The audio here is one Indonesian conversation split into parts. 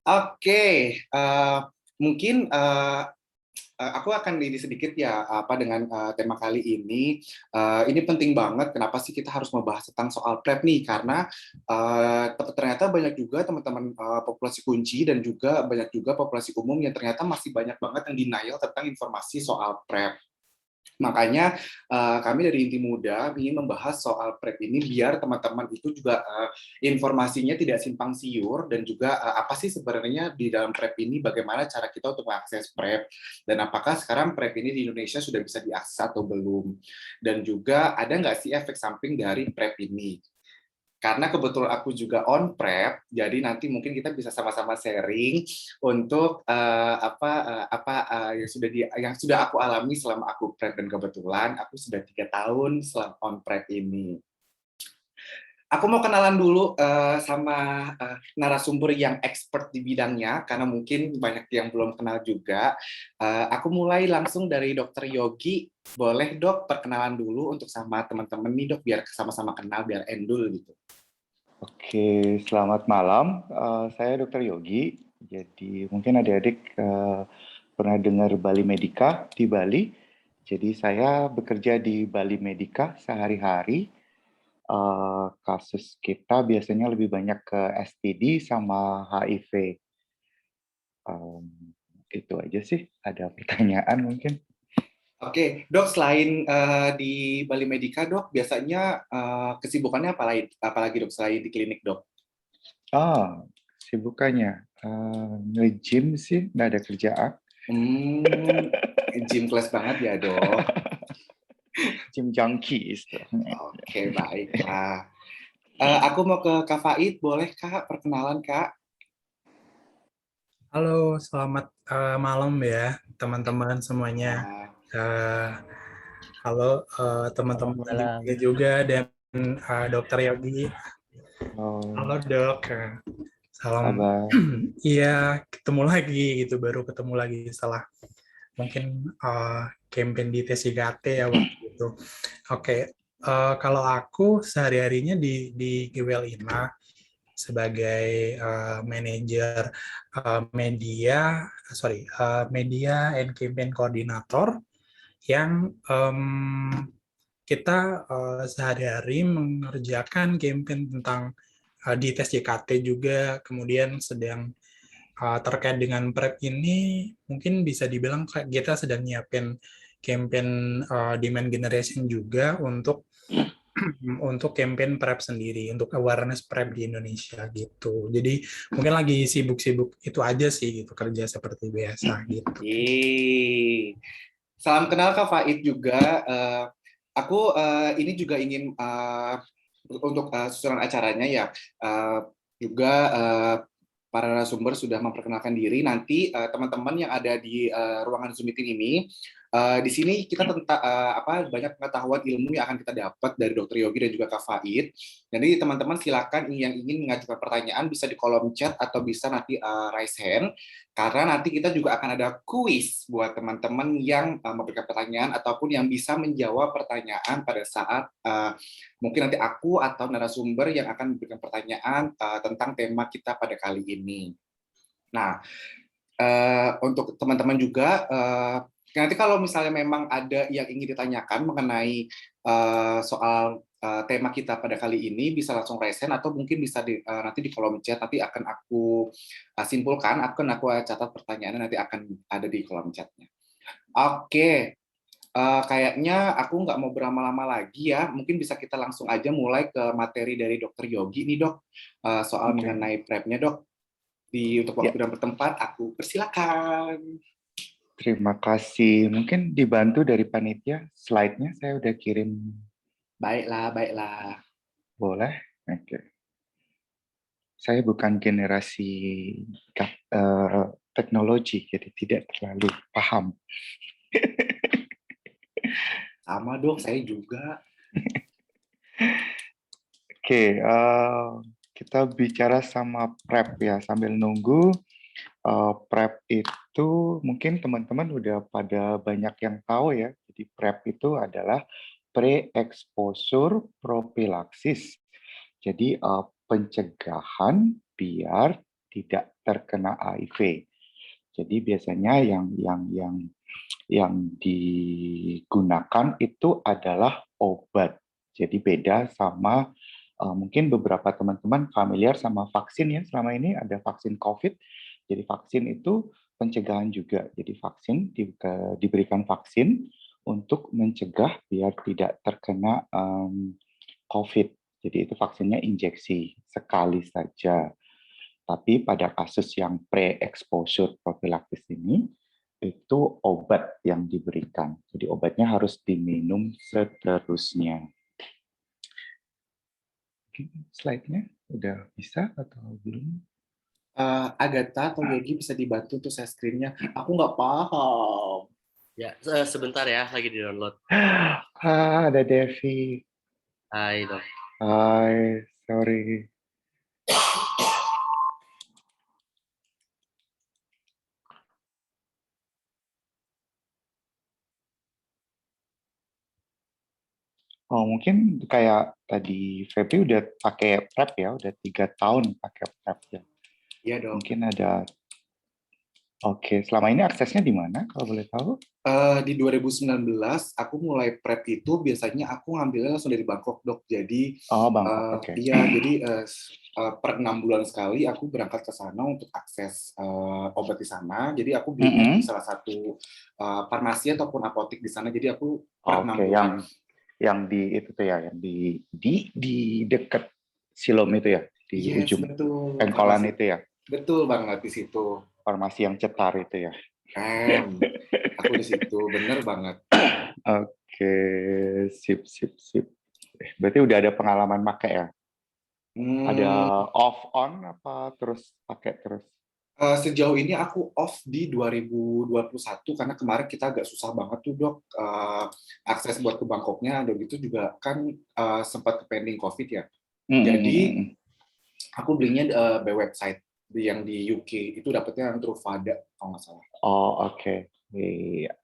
Oke, mungkin aku akan ini sedikit ya apa dengan tema kali ini. Ini penting banget. Kenapa sih kita harus membahas tentang soal prep nih? Karena ternyata banyak juga teman-teman populasi kunci dan juga banyak juga populasi umum yang ternyata masih banyak banget yang denial tentang informasi soal prep. Makanya kami dari Inti Muda ingin membahas soal PrEP ini biar teman-teman itu juga informasinya tidak simpang siur dan juga apa sih sebenarnya di dalam PrEP ini, bagaimana cara kita untuk mengakses PrEP dan apakah sekarang PrEP ini di Indonesia sudah bisa diakses atau belum, dan juga ada nggak sih efek samping dari PrEP ini. Karena kebetulan aku juga on prep, jadi nanti mungkin kita bisa sama-sama sharing untuk yang sudah aku alami selama aku prep, dan kebetulan aku sudah 3 tahun selama on prep ini. Aku mau kenalan dulu sama narasumber yang expert di bidangnya, karena mungkin banyak yang belum kenal juga. Aku mulai langsung dari Dokter Yogi. Boleh dok, perkenalan dulu untuk sama teman-teman nih dok, biar sama-sama kenal, biar endul gitu. Oke, selamat malam. Saya Dr. Yogi. Jadi mungkin adik-adik pernah dengar Bali Medica di Bali. Jadi saya bekerja di Bali Medica sehari-hari. Kasus kita biasanya lebih banyak ke STD sama HIV. Itu aja sih. Ada pertanyaan mungkin? Oke, dok, selain di Bali Medica, dok, biasanya kesibukannya apalagi dok selain di klinik, dok? Sibukannya nge-gym sih, nggak ada kerjaan. Gym class banget ya, dok. Gym junkies. Oke, baiklah. Aku mau ke Kak Faid, boleh Kak, perkenalan Kak? Halo, selamat malam ya teman-teman semuanya. Ya. Halo teman-teman juga dan Dokter Yogi. Halo dok, salam. Kabar. Iya, ketemu lagi gitu, baru ketemu lagi setelah mungkin campaign di TCGT ya waktu itu. Oke, kalau aku sehari-harinya di Gwelina sebagai manajer media and campaign coordinator yang kita sehari-hari mengerjakan campaign tentang di tes JKT juga, kemudian sedang terkait dengan PrEP ini mungkin bisa dibilang kita sedang nyiapin campaign demand generation juga untuk campaign PrEP sendiri, untuk awareness PrEP di Indonesia gitu. Jadi mungkin lagi sibuk-sibuk itu aja sih gitu, kerja seperti biasa gitu. Salam kenal Kak Faid juga. Aku ini juga ingin untuk susunan acaranya ya. Juga para narasumber sudah memperkenalkan diri. Nanti teman-teman yang ada di ruangan Zoom meeting ini, di sini kita tentang banyak pengetahuan ilmu yang akan kita dapat dari Dokter Yogi dan juga Kak Faid. Jadi teman-teman silakan yang ingin mengajukan pertanyaan bisa di kolom chat atau bisa nanti raise hand, karena nanti kita juga akan ada kuis buat teman-teman yang memberikan pertanyaan ataupun yang bisa menjawab pertanyaan pada saat mungkin nanti aku atau narasumber yang akan memberikan pertanyaan tentang tema kita pada kali ini. Nah, untuk teman-teman juga, nanti kalau misalnya memang ada yang ingin ditanyakan mengenai soal tema kita pada kali ini, bisa langsung raise hand atau mungkin bisa nanti di kolom chat, nanti akan aku simpulkan, aku catat pertanyaannya, nanti akan ada di kolom chatnya. Oke. Kayaknya aku nggak mau berlama-lama lagi ya, mungkin bisa kita langsung aja mulai ke materi dari Dokter Yogi nih dok, soal mengenai PrEP-nya dok. Untuk waktu dan bertempat, aku persilakan. Terima kasih. Mungkin dibantu dari panitia, slide-nya saya udah kirim. Baiklah. Boleh? Oke. Saya bukan generasi teknologi, jadi tidak terlalu paham. Sama dong, saya juga. Oke, kita bicara sama PrEP ya, sambil nunggu. PrEP itu mungkin teman-teman udah pada banyak yang tahu ya. Jadi PrEP itu adalah pre-exposure prophylaxis. Jadi pencegahan biar tidak terkena HIV. Jadi biasanya yang digunakan itu adalah obat. Jadi beda sama mungkin beberapa teman-teman familiar sama vaksin ya. Selama ini ada vaksin COVID. Jadi vaksin itu pencegahan juga. Jadi vaksin diberikan vaksin untuk mencegah biar tidak terkena COVID. Jadi itu vaksinnya injeksi sekali saja. Tapi pada kasus yang pre-exposure prophylaxis ini, itu obat yang diberikan. Jadi obatnya harus diminum seterusnya. Slide-nya udah bisa atau belum? Agatha atau Yogi bisa dibantu untuk share screen-nya. Aku nggak paham. Ya, sebentar ya, lagi di-download. Ada Devi. Hai, Dok. Hai, sorry. Oh, mungkin kayak tadi Febri udah pakai PrEP ya, udah 3 tahun pakai PrEP ya. Iya dong. Mungkin ada. Oke, selama ini aksesnya di mana kalau boleh tahu? Di 2019 aku mulai prep itu biasanya aku ngambilnya langsung dari Bangkok, Dok. Jadi Bangkok, oke. iya, jadi per 6 bulan sekali aku berangkat ke sana untuk akses obat di sana. Jadi aku belinya di salah satu farmasi ataupun apotek di sana. Jadi aku per 6 bulan. Yang di itu tuh ya, yang di dekat Silom itu ya, di ujung betul. pengkolan Farmasi. itu ya. Betul banget di situ. Farmasi yang cetar itu ya. Aku di situ, bener banget. Oke, sip. Berarti udah ada pengalaman pakai ya? Ada off on apa terus pakai terus? Sejauh ini aku off di 2021 karena kemarin kita agak susah banget tuh, Dok, akses buat ke Bangkoknya. Dan itu juga kan sempat pending COVID ya. Jadi aku belinya by website yang di UK itu dapetnya yang Truvada kalau nggak salah. Oke. Iya.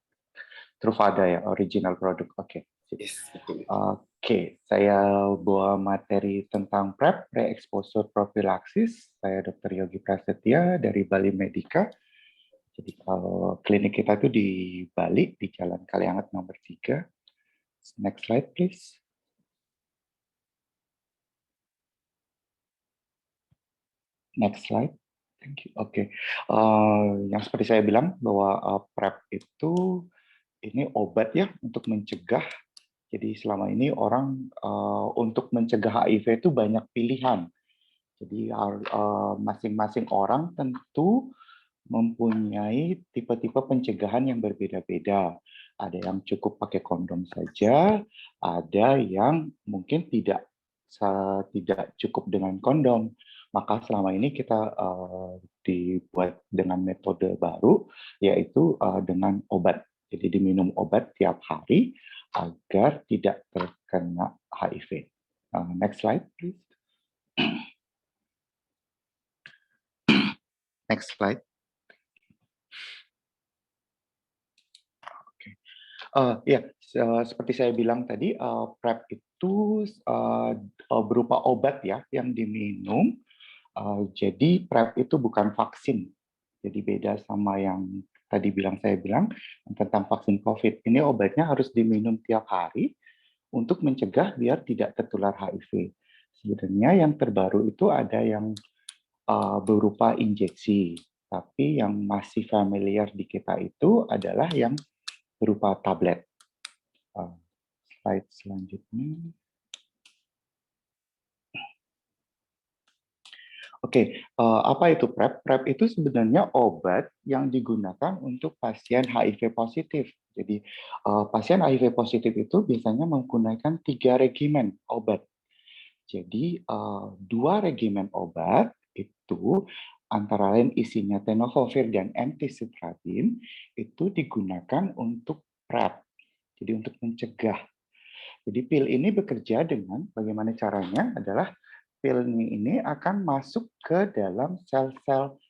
Truvada ya, original produk. Oke. Yes, betul. Oke, saya bawa materi tentang PrEP, pre-exposure prophylaxis. Saya Dr. Yogi Prasetya dari Bali Medica. Jadi kalau klinik kita itu di Bali, di Jalan Kalianget nomor 3. Next slide, please. Next slide. Thank you. Oke. Yang seperti saya bilang bahwa PrEP itu ini obat ya untuk mencegah. Jadi selama ini orang untuk mencegah HIV itu banyak pilihan. Jadi masing-masing orang tentu mempunyai tipe-tipe pencegahan yang berbeda-beda. Ada yang cukup pakai kondom saja, ada yang mungkin tidak cukup dengan kondom. Maka selama ini kita dibuat dengan metode baru, yaitu dengan obat. Jadi diminum obat tiap hari agar tidak terkena HIV. Next slide, please. Next slide. Seperti saya bilang tadi, PrEP itu berupa obat ya yang diminum. Jadi PrEP itu bukan vaksin. Jadi beda sama yang tadi saya bilang tentang vaksin COVID. Ini obatnya harus diminum tiap hari untuk mencegah biar tidak tertular HIV. Sebenarnya yang terbaru itu ada yang berupa injeksi, tapi yang masih familiar di kita itu adalah yang berupa tablet. Slide selanjutnya. Oke, apa itu PrEP? PrEP itu sebenarnya obat yang digunakan untuk pasien HIV positif. Jadi pasien HIV positif itu biasanya menggunakan 3 regimen obat. Jadi 2 regimen obat itu antara lain isinya tenofovir dan emtricitabine itu digunakan untuk PrEP. Jadi untuk mencegah. Jadi pil ini bekerja dengan bagaimana caranya adalah pil ini akan masuk ke dalam sel-sel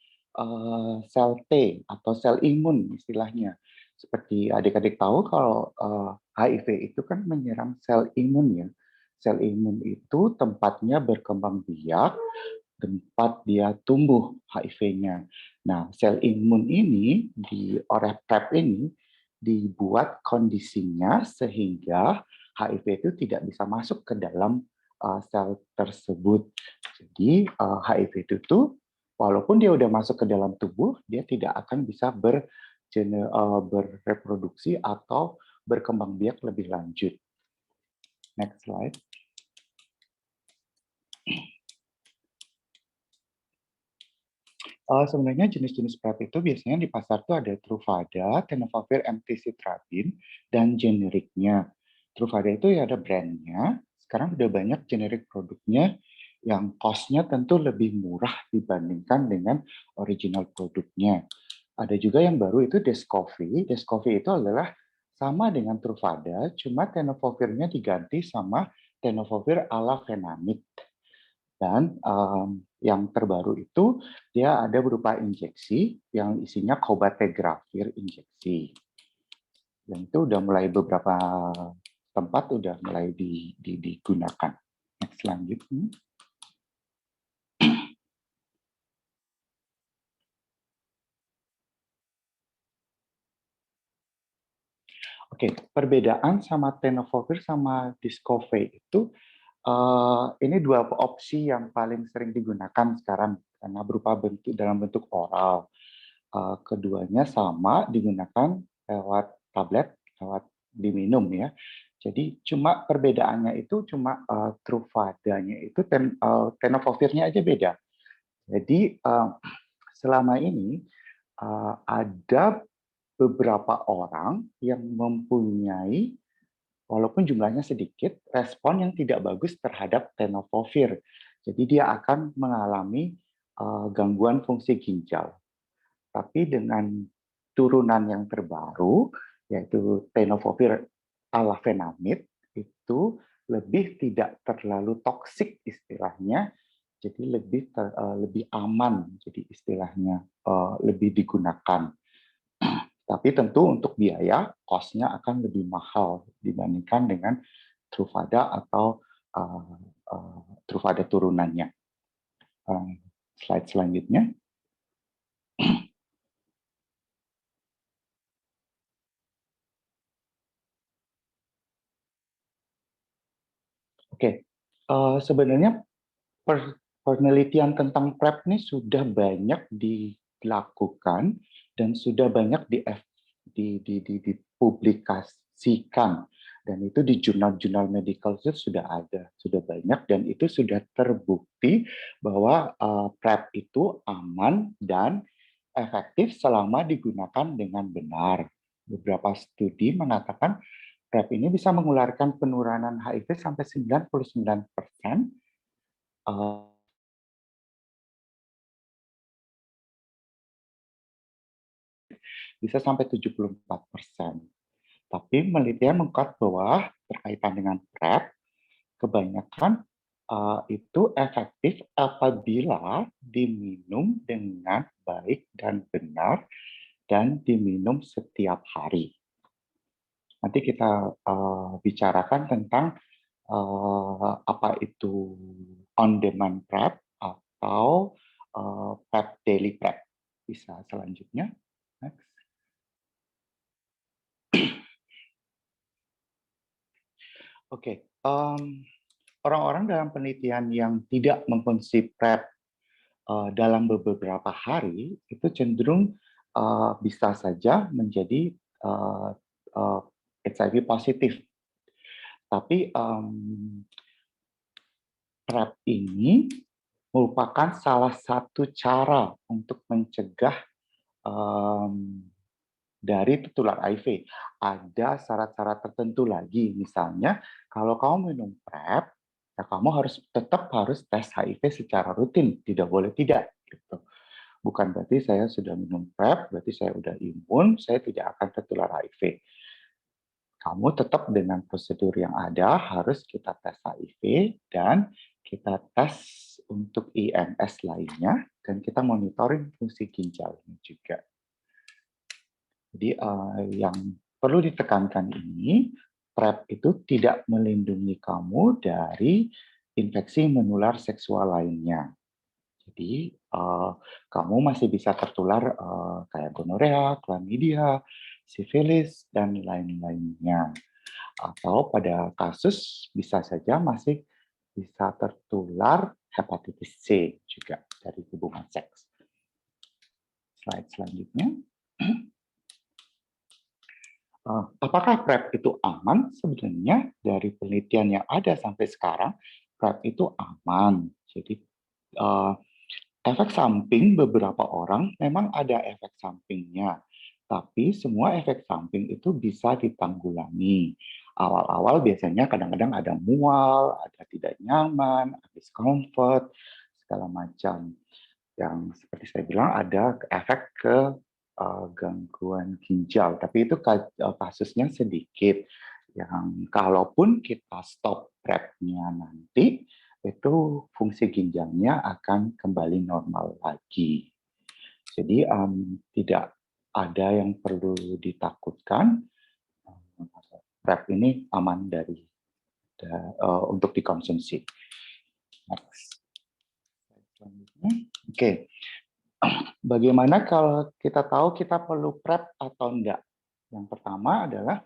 sel T atau sel imun istilahnya. Seperti adik-adik tahu kalau HIV itu kan menyerang sel imun ya. Sel imun itu tempatnya berkembang biak tempat dia tumbuh HIV-nya. Nah, sel imun ini oleh PrEP ini dibuat kondisinya sehingga HIV itu tidak bisa masuk ke dalam sel tersebut. Jadi HIV itu tuh walaupun dia udah masuk ke dalam tubuh, dia tidak akan bisa berreproduksi atau berkembang biak lebih lanjut. Next slide. Sebenarnya jenis-jenis PrEP itu biasanya di pasar tuh ada Truvada, Tenofovir, Emtricitabine, dan generiknya. Truvada itu ya ada brandnya. Sekarang udah banyak generik produknya yang cost-nya tentu lebih murah dibandingkan dengan original produknya. Ada juga yang baru itu Descovy. Descovy itu adalah sama dengan Truvada, cuma Tenofovirnya diganti sama Tenofovir alafenamid. Dan yang terbaru itu dia ada berupa injeksi yang isinya cabotegravir injeksi. Dan itu udah mulai beberapa tempat udah mulai digunakan. Next selanjutnya. Oke, perbedaan sama Tenofovir sama Descovy itu ini dua opsi yang paling sering digunakan sekarang karena berupa dalam bentuk oral. Keduanya sama digunakan lewat tablet, lewat diminum ya. Jadi cuma perbedaannya itu cuma Truvadanya itu Tenofovirnya aja beda. Jadi selama ini ada beberapa orang yang mempunyai walaupun jumlahnya sedikit, respon yang tidak bagus terhadap tenofovir. Jadi dia akan mengalami gangguan fungsi ginjal. Tapi dengan turunan yang terbaru, yaitu tenofovir alafenamid, itu lebih tidak terlalu toksik istilahnya, jadi lebih aman, jadi istilahnya lebih digunakan. Tapi tentu untuk biaya, cost-nya akan lebih mahal dibandingkan dengan Truvada atau Truvada turunannya. Slide selanjutnya. Oke, sebenarnya penelitian tentang PrEP ini sudah banyak dilakukan dan sudah banyak dipublikasikan, dan itu di jurnal-jurnal medical sudah ada, sudah banyak, dan itu sudah terbukti bahwa PrEP itu aman dan efektif selama digunakan dengan benar. Beberapa studi mengatakan PrEP ini bisa mengeluarkan penurunan HIV sampai 99%, bisa sampai 74%. Tapi penelitian mengungkap bahwa berkaitan dengan PrEP, kebanyakan itu efektif apabila diminum dengan baik dan benar dan diminum setiap hari. Nanti kita bicarakan tentang apa itu on-demand PrEP atau PrEP daily PrEP. Bisa selanjutnya. Next. Oke, orang-orang dalam penelitian yang tidak mengkonsumsi PrEP dalam beberapa hari itu cenderung bisa saja menjadi HIV positif. Tapi PrEP ini merupakan salah satu cara untuk mencegah dari tertular HIV. Ada syarat-syarat tertentu lagi, misalnya kalau kamu minum PrEP, ya kamu tetap harus tes HIV secara rutin, tidak boleh tidak. Gitu. Bukan berarti saya sudah minum PrEP, berarti saya sudah imun, saya tidak akan tertular HIV. Kamu tetap dengan prosedur yang ada, harus kita tes HIV, dan kita tes untuk IMS lainnya, dan kita monitoring fungsi ginjalnya juga. Jadi yang perlu ditekankan ini, PrEP itu tidak melindungi kamu dari infeksi menular seksual lainnya. Jadi kamu masih bisa tertular kayak gonorea, chlamydia, sifilis, dan lain-lainnya. Atau pada kasus bisa saja masih bisa tertular hepatitis C juga dari hubungan seks. Slide selanjutnya. Apakah PrEP itu aman? Sebenarnya dari penelitian yang ada sampai sekarang, PrEP itu aman. Jadi efek samping beberapa orang memang ada efek sampingnya, tapi semua efek samping itu bisa ditanggulangi. Awal-awal biasanya kadang-kadang ada mual, ada tidak nyaman, discomfort, segala macam. Yang seperti saya bilang ada efek ke gangguan ginjal, tapi itu kasusnya sedikit. Yang kalaupun kita stop PrEP-nya nanti, itu fungsi ginjalnya akan kembali normal lagi. Jadi tidak ada yang perlu ditakutkan. PrEP ini aman untuk dikonsumsi. Next. Oke. Bagaimana kalau kita tahu kita perlu PrEP atau enggak? Yang pertama adalah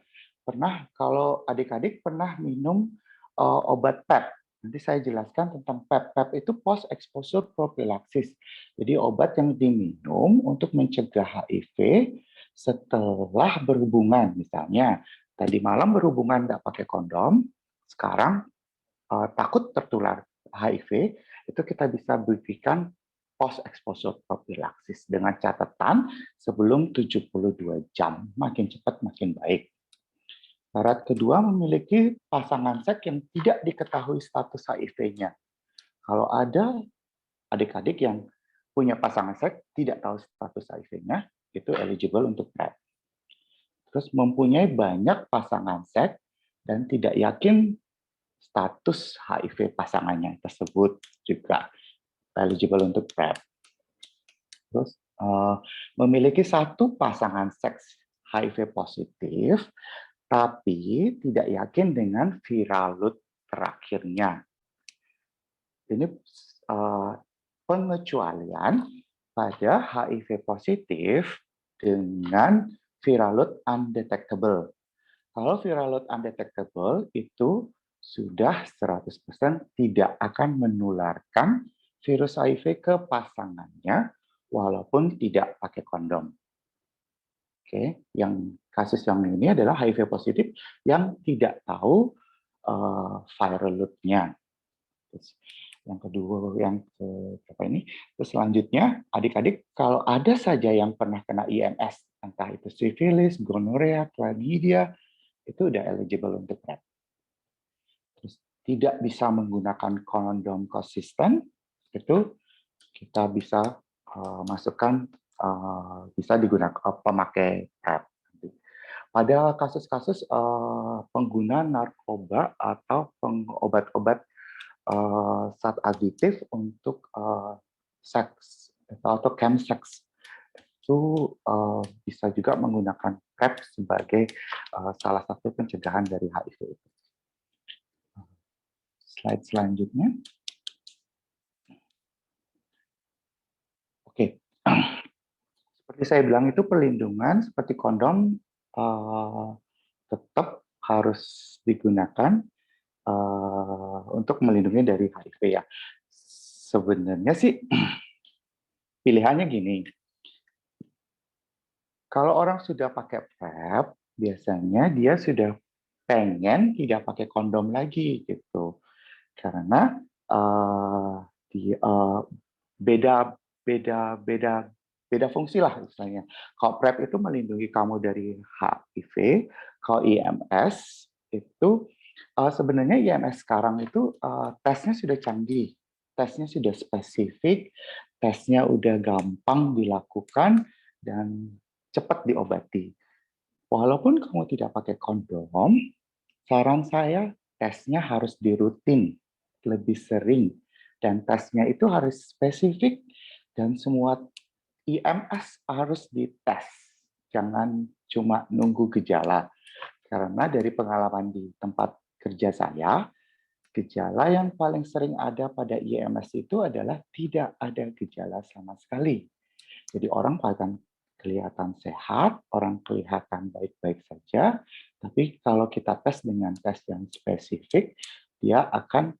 kalau adik-adik pernah minum obat PEP. Nanti saya jelaskan tentang PEP. PEP itu post exposure prophylaxis. Jadi obat yang diminum untuk mencegah HIV setelah berhubungan. Misalnya tadi malam berhubungan nggak pakai kondom, sekarang takut tertular HIV, itu kita bisa berikan post exposure prophylaxis dengan catatan sebelum 72 jam. Makin cepat makin baik. Syarat kedua, memiliki pasangan seks yang tidak diketahui status HIV-nya. Kalau ada adik-adik yang punya pasangan seks tidak tahu status HIV-nya, itu eligible untuk PrEP. Terus mempunyai banyak pasangan seks dan tidak yakin status HIV pasangannya tersebut juga eligible untuk PrEP. Terus memiliki satu pasangan seks HIV positif, tapi tidak yakin dengan viral load terakhirnya. Ini pengecualian pada HIV positif dengan viral load undetectable. Kalau viral load undetectable itu sudah 100% tidak akan menularkan virus HIV ke pasangannya walaupun tidak pakai kondom. Oke, yang kasus yang ini adalah HIV positif yang tidak tahu viral load-nya. Yang kedua, yang apa ini? Terus selanjutnya, adik-adik kalau ada saja yang pernah kena IMS, entah itu sifilis, gonorea, chlamydia, itu udah eligible untuk PrEP. Terus tidak bisa menggunakan kondom konsisten, itu kita bisa masukkan bisa digunakan pemakai PrEP. Pada kasus-kasus pengguna narkoba atau obat-obat zat aditif untuk seks atau chemsex itu bisa juga menggunakan PrEP sebagai salah satu pencegahan dari HIV. Slide selanjutnya. Oke. Seperti saya bilang itu perlindungan seperti kondom tetap harus digunakan untuk melindungi dari HIV ya. Sebenarnya sih pilihannya gini. Kalau orang sudah pakai PrEP, biasanya dia sudah pengen tidak pakai kondom lagi gitu. Karena beda fungsi lah istilahnya. Kalau PrEP itu melindungi kamu dari HIV, kalau IMS itu sebenarnya IMS sekarang itu tesnya sudah canggih, tesnya sudah spesifik, tesnya udah gampang dilakukan dan cepat diobati. Walaupun kamu tidak pakai kondom, saran saya tesnya harus dirutin, lebih sering, dan tesnya itu harus spesifik dan semua IMS harus dites. Jangan cuma nunggu gejala. Karena dari pengalaman di tempat kerja saya, Gejala yang paling sering ada pada IMS itu adalah tidak ada gejala sama sekali. Jadi orang akan kelihatan sehat, orang kelihatan baik-baik saja, tapi kalau kita tes dengan tes yang spesifik, dia akan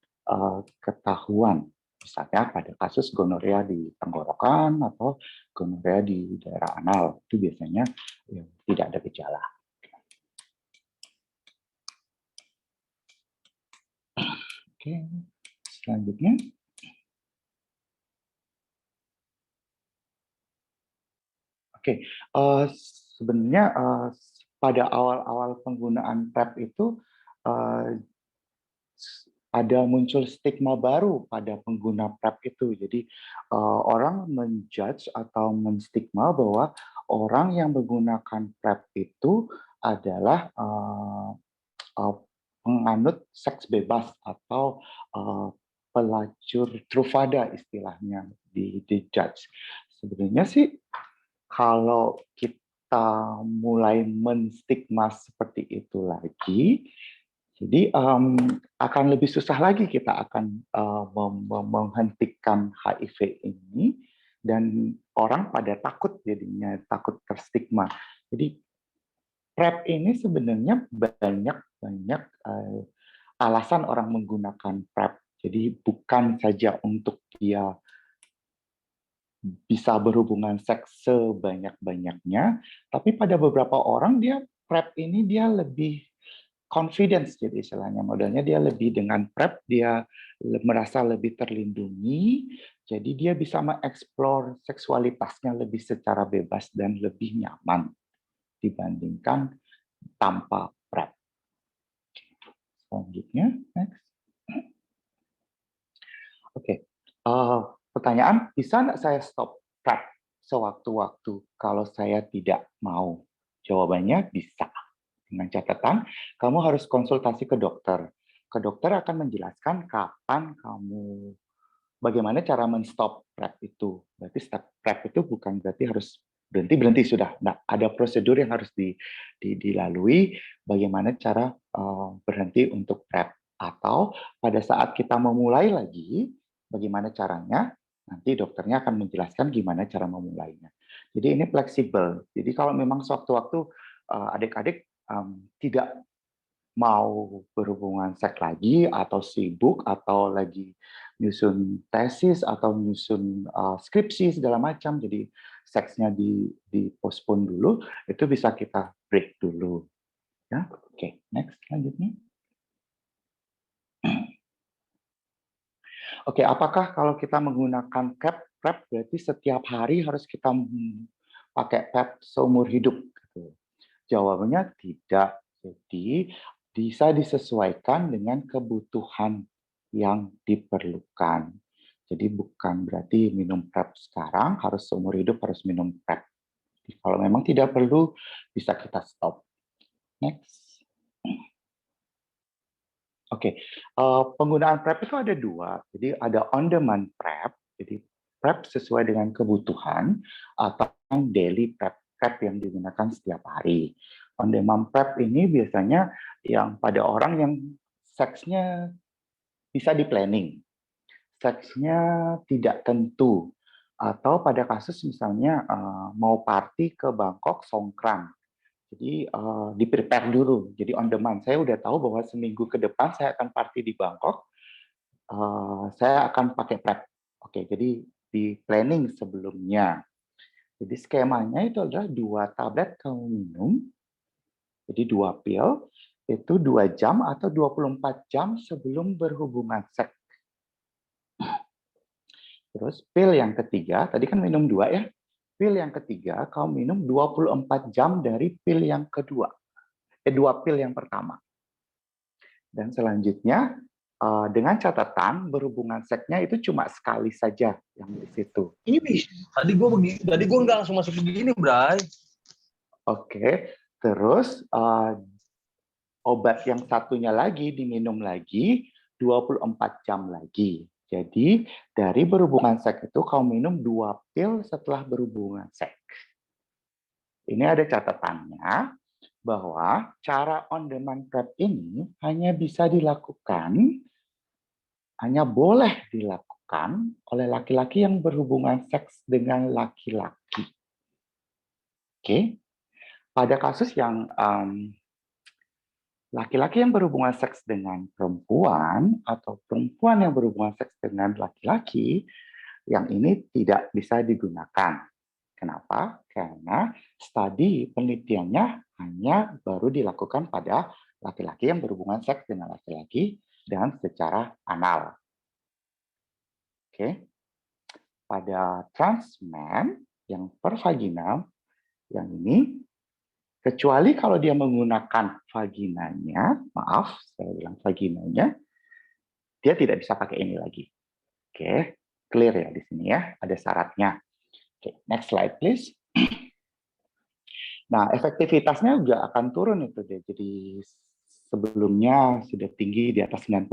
ketahuan. Misalnya pada kasus gonorea di tenggorokan atau gonorea di daerah anal, itu biasanya tidak ada gejala. Oke, selanjutnya. Oke, sebenarnya pada awal-awal penggunaan PrEP itu ada muncul stigma baru pada pengguna PrEP itu. Jadi orang menjudge atau menstigma bahwa orang yang menggunakan PrEP itu adalah penganut seks bebas atau pelacur truvada istilahnya di judge. Sebenarnya sih kalau kita mulai menstigma seperti itu lagi, jadi akan lebih susah lagi kita akan menghentikan HIV ini, dan orang pada takut jadinya, takut terstigma. Jadi PrEP ini sebenarnya banyak alasan orang menggunakan PrEP. Jadi bukan saja untuk dia bisa berhubungan seks sebanyak-banyaknya, tapi pada beberapa orang dia PrEP ini dia lebih confidence, jadi istilahnya modelnya dia lebih dengan PrEP dia merasa lebih terlindungi, jadi dia bisa mengeksplor seksualitasnya lebih secara bebas dan lebih nyaman dibandingkan tanpa PrEP. Selanjutnya, next. Oke, pertanyaan, bisa nggak saya stop PrEP sewaktu-waktu kalau saya tidak mau? Jawabannya bisa. Dengan catatan, kamu harus konsultasi ke dokter. Ke dokter akan menjelaskan kapan kamu, bagaimana cara men-stop PrEP itu. Berarti stop PrEP itu bukan berarti harus berhenti sudah. Nah, ada prosedur yang harus dilalui, bagaimana cara berhenti untuk PrEP. Atau pada saat kita memulai lagi, bagaimana caranya, nanti dokternya akan menjelaskan gimana cara memulainya. Jadi ini fleksibel. Jadi kalau memang sewaktu-waktu adik-adik tidak mau berhubungan seks lagi, atau sibuk, atau lagi nyusun tesis, atau nyusun skripsi segala macam, jadi seksnya di-postpone dulu, itu bisa kita break dulu. Ya, oke, next selanjutnya. Oke, apakah kalau kita menggunakan PrEP berarti setiap hari harus kita pakai PrEP seumur hidup? Jawabannya tidak. Jadi bisa disesuaikan dengan kebutuhan yang diperlukan. Jadi bukan berarti minum PrEP sekarang harus seumur hidup harus minum PrEP. Jadi kalau memang tidak perlu bisa kita stop. Next. Oke, penggunaan PrEP itu ada dua. Jadi ada on-demand PrEP, jadi PrEP sesuai dengan kebutuhan, atau daily PrEP yang digunakan setiap hari. On-demand PrEP ini biasanya yang pada orang yang seksnya bisa di-planning, seksnya tidak tentu, atau pada kasus misalnya mau party ke Bangkok Songkran. Jadi di-prepare dulu, jadi on demand. Saya udah tahu bahwa seminggu ke depan saya akan party di Bangkok, saya akan pakai PrEP. Oke, jadi di planning sebelumnya. Jadi skemanya itu adalah 2 tablet kamu minum, jadi 2 pil, itu 2 jam atau 24 jam sebelum berhubungan seks. Terus pil yang ketiga, tadi kan minum 2 ya, pil yang ketiga kamu minum 24 jam dari pil yang kedua. 2 pil yang pertama. Dan selanjutnya dengan catatan berhubungan seksnya itu cuma sekali saja yang di situ. Ini tadi gue nggak langsung masuk begini, Bray. Oke, terus obat yang satunya lagi diminum lagi 24 jam lagi. Jadi dari berhubungan seks itu kamu minum 2 pil setelah berhubungan seks. Ini ada catatannya bahwa cara on-demand PrEP ini hanya bisa dilakukan hanya boleh dilakukan oleh laki-laki yang berhubungan seks dengan laki-laki. Oke, pada kasus yang laki-laki yang berhubungan seks dengan perempuan atau perempuan yang berhubungan seks dengan laki-laki, yang ini tidak bisa digunakan. Kenapa? Karena studi penelitiannya hanya baru dilakukan pada laki-laki yang berhubungan seks dengan laki-laki dan secara anal. Oke. Pada trans man yang pervaginal, yang ini, kecuali kalau dia menggunakan vaginanya, maaf, saya bilang vaginanya, dia tidak bisa pakai ini lagi. Oke, clear ya di sini ya, ada syaratnya. Oke, next slide please. Nah, efektivitasnya juga akan turun itu deh. Jadi sebelumnya sudah tinggi di atas 90%,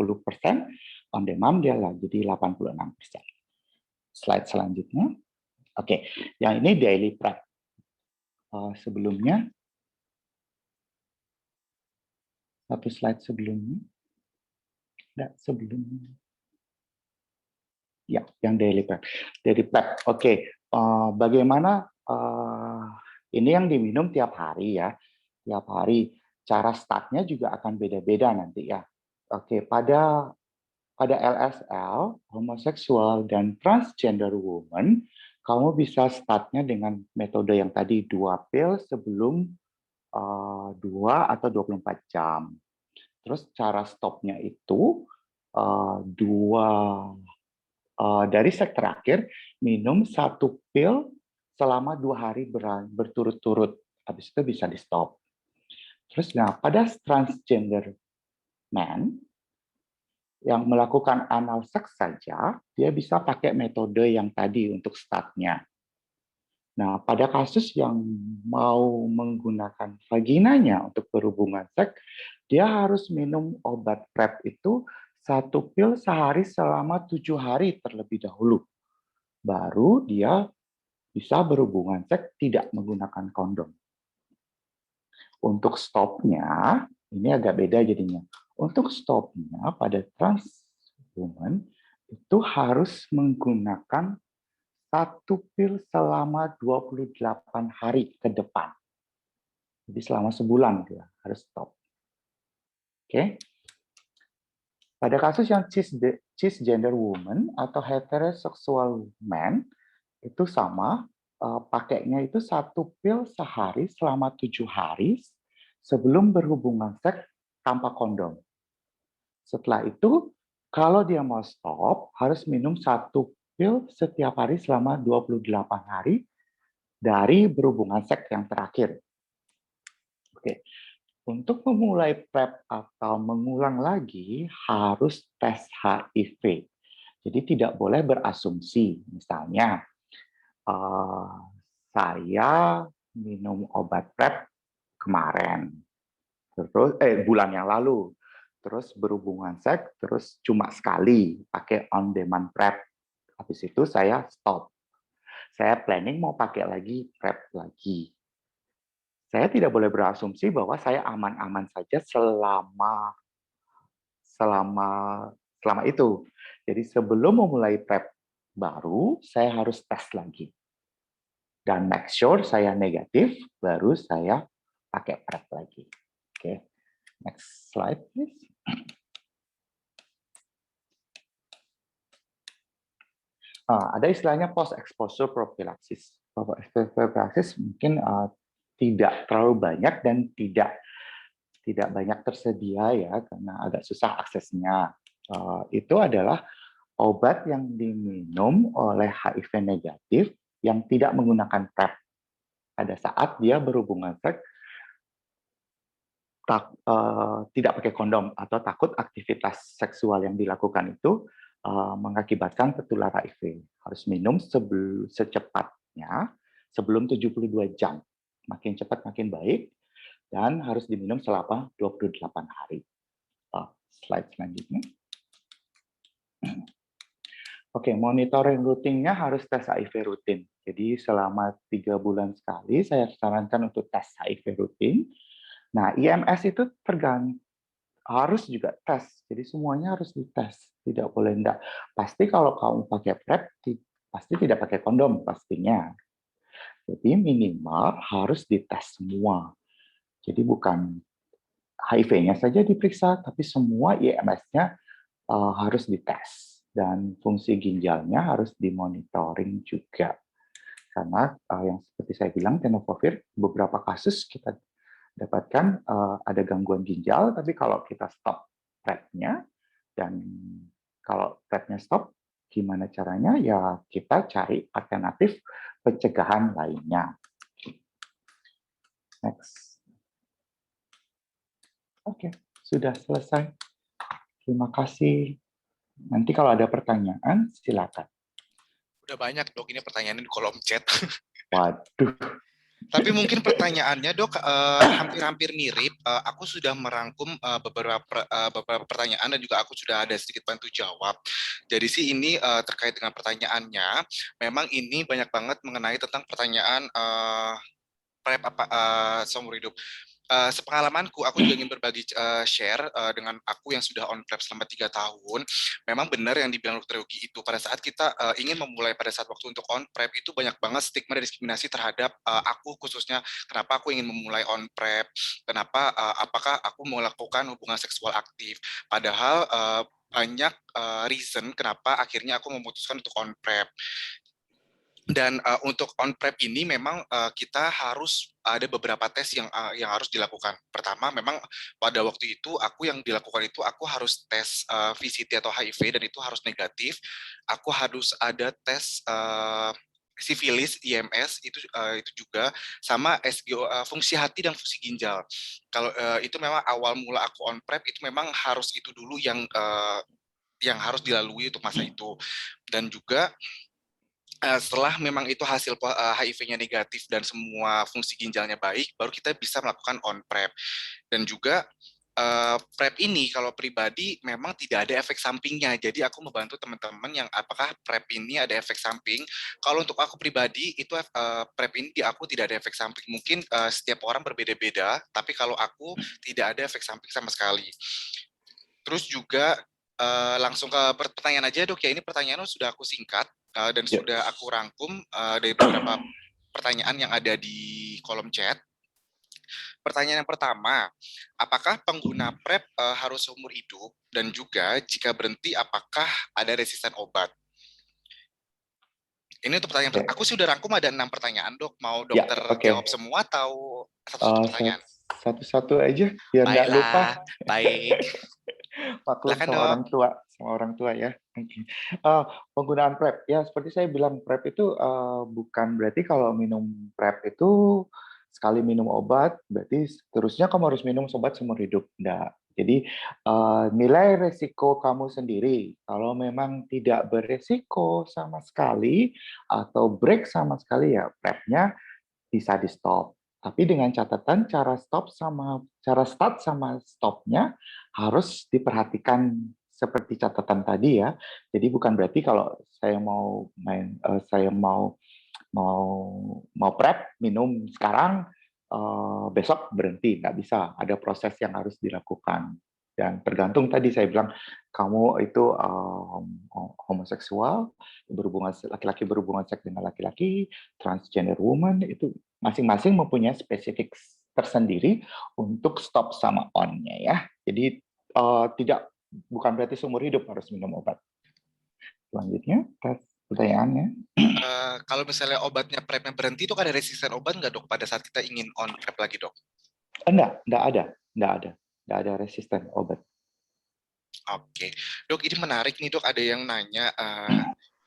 on demand dia lah jadi 86%. Slide selanjutnya. Oke, yang ini daily prep. Sebelumnya, satu slide sebelumnya. Tidak, sebelumnya. Ya, yang daily prep. Daily prep. Oke, bagaimana ini yang diminum tiap hari ya. Tiap hari. Cara startnya juga akan beda-beda nanti ya. Oke, pada LSL, homoseksual dan transgender woman, kamu bisa startnya dengan metode yang tadi 2 pil sebelum 2 atau 24 jam. Terus cara stopnya itu dari seks terakhir minum 1 pil selama 2 hari berturut-turut. Habis itu bisa di stop. Terus pada transgender man yang melakukan anal seks saja, dia bisa pakai metode yang tadi untuk startnya. Nah, pada kasus yang mau menggunakan vaginanya untuk berhubungan seks, dia harus minum obat PrEP itu 1 pil sehari selama 7 hari terlebih dahulu. Baru dia bisa berhubungan seks tidak menggunakan kondom. Untuk stopnya, ini agak beda jadinya. Untuk stopnya pada trans woman itu harus menggunakan 1 pil selama 28 hari ke depan. Jadi selama sebulan dia harus stop. Oke. Pada kasus yang cisgender woman atau heterosexual man itu sama, pakainya itu 1 pil sehari selama 7 hari sebelum berhubungan seks tanpa kondom. Setelah itu, kalau dia mau stop, harus minum 1 pil setiap hari selama 28 hari dari berhubungan seks yang terakhir. Oke. Untuk memulai PrEP atau mengulang lagi, harus tes HIV. Jadi tidak boleh berasumsi. Misalnya, saya minum obat PrEP kemarin, terus bulan yang lalu, terus berhubungan seks, terus cuma sekali pakai on demand PrEP. Habis itu saya stop. Saya planning mau pakai lagi PrEP lagi. Saya tidak boleh berasumsi bahwa saya aman-aman saja selama itu. Jadi sebelum memulai PrEP baru, saya harus tes lagi. Dan make sure saya negatif, baru saya pakai PrEP lagi. Oke. Next slide, please. Ada istilahnya post-exposure prophylaxis. Prophylaxis mungkin tidak terlalu banyak dan tidak banyak tersedia ya, karena agak susah aksesnya. Itu adalah obat yang diminum oleh HIV negatif yang tidak menggunakan PrEP. Pada saat dia berhubungan seks, tidak pakai kondom atau takut aktivitas seksual yang dilakukan itu mengakibatkan tertular HIV. Harus minum secepatnya sebelum 72 jam. Makin cepat makin baik, dan harus diminum selama 28 hari. Slide selanjutnya. Oke, monitoring rutinnya harus tes HIV rutin. Jadi selama 3 bulan sekali saya sarankan untuk tes HIV rutin. Nah, IMS itu harus juga tes. Jadi semuanya harus dites, tidak boleh enggak. Pasti kalau kamu pakai PrEP, pasti tidak pakai kondom pastinya. Jadi minimal harus dites semua. Jadi bukan HIV-nya saja diperiksa, tapi semua IMS-nya harus dites. Dan fungsi ginjalnya harus dimonitoring juga. Karena yang seperti saya bilang, tenofovir beberapa kasus kita dapatkan ada gangguan ginjal, tapi kalau kita stop PrEP-nya, dan kalau PrEP-nya stop, gimana caranya? Ya kita cari alternatif pencegahan lainnya. Next. Oke, sudah selesai. Terima kasih. Nanti kalau ada pertanyaan, silakan. Udah banyak dok, ini pertanyaannya di kolom chat. Waduh. Tapi mungkin pertanyaannya dok hampir-hampir mirip. Aku sudah merangkum beberapa pertanyaan dan juga aku sudah ada sedikit bantu jawab. Jadi sih ini terkait dengan pertanyaannya, memang ini banyak banget mengenai tentang pertanyaan PrEP seumur hidup. Sepengalamanku, aku juga ingin berbagi share dengan aku yang sudah on PrEP selama 3 tahun. Memang benar yang dibilang Dr. Yogi itu, pada saat kita ingin memulai pada saat waktu untuk on PrEP, itu banyak banget stigma dan diskriminasi terhadap aku khususnya. Kenapa aku ingin memulai on PrEP, kenapa, apakah aku melakukan hubungan seksual aktif. Padahal banyak reason kenapa akhirnya aku memutuskan untuk on PrEP. Dan untuk on PrEP ini memang kita harus ada beberapa tes yang harus dilakukan. Pertama, memang pada waktu itu aku yang dilakukan itu aku harus tes VCT atau HIV dan itu harus negatif. Aku harus ada tes sifilis, IMS itu juga sama SGO, fungsi hati dan fungsi ginjal. Kalau itu memang awal mula aku on PrEP itu memang harus itu dulu yang harus dilalui untuk masa itu. Dan juga setelah memang itu hasil HIV-nya negatif dan semua fungsi ginjalnya baik, baru kita bisa melakukan on PrEP. Dan juga PrEP ini kalau pribadi memang tidak ada efek sampingnya. Jadi aku membantu teman-teman yang apakah PrEP ini ada efek samping. Kalau untuk aku pribadi itu PrEP ini di aku tidak ada efek samping. Mungkin setiap orang berbeda-beda, tapi kalau aku tidak ada efek samping sama sekali. Terus juga langsung ke pertanyaan aja dok ya, ini pertanyaan sudah aku singkat dan sudah aku rangkum dari beberapa pertanyaan yang ada di kolom chat. Pertanyaan yang pertama, apakah pengguna PrEP harus seumur hidup, dan juga jika berhenti apakah ada resisten obat? Ini untuk pertanyaan. Aku sudah rangkum ada 6 pertanyaan dok, mau dokter jawab semua atau satu-satu pertanyaan? Satu-satu aja biar nggak lupa. Baik. Maklum sama orang tua ya. Penggunaan PrEP ya, seperti saya bilang, PrEP itu bukan berarti kalau minum PrEP itu sekali minum obat berarti seterusnya kamu harus minum obat seumur hidup. Enggak. Jadi nilai resiko kamu sendiri. Kalau memang tidak beresiko sama sekali atau break sama sekali, ya PrEP-nya bisa di stop. Tapi dengan catatan cara start sama stopnya harus diperhatikan seperti catatan tadi ya. Jadi bukan berarti kalau saya mau PrEP minum sekarang besok berhenti, nggak bisa. Ada proses yang harus dilakukan. Dan tergantung tadi saya bilang kamu itu homoseksual, laki-laki berhubungan seks dengan laki-laki, transgender woman, itu masing-masing mempunyai spesifik tersendiri untuk stop sama on-nya ya. Jadi bukan berarti seumur hidup harus minum obat. Selanjutnya pertanyaannya. Kalau misalnya obatnya PrEP-nya berhenti, itu ada resisten obat nggak dok pada saat kita ingin on PrEP lagi dok? Enggak ada resisten obat. Oke, dok ini menarik nih dok, ada yang nanya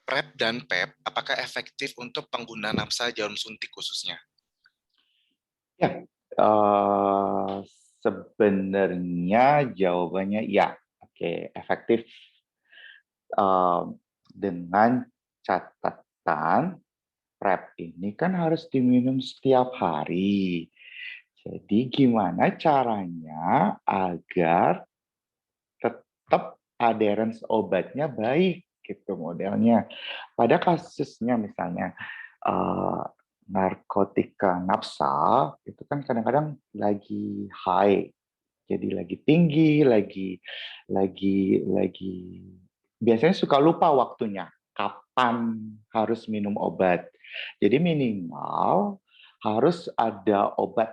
PrEP dan PEP apakah efektif untuk pengguna nafsa jarum suntik khususnya? Ya, sebenarnya jawabannya ya, oke, efektif. Dengan catatan PrEP ini kan harus diminum setiap hari. Jadi gimana caranya agar tetap adherence obatnya baik gitu modelnya. Pada kasusnya misalnya narkotika nafsa itu kan kadang-kadang lagi high. jadi lagi tinggi, biasanya suka lupa waktunya, kapan harus minum obat. Jadi minimal harus ada obat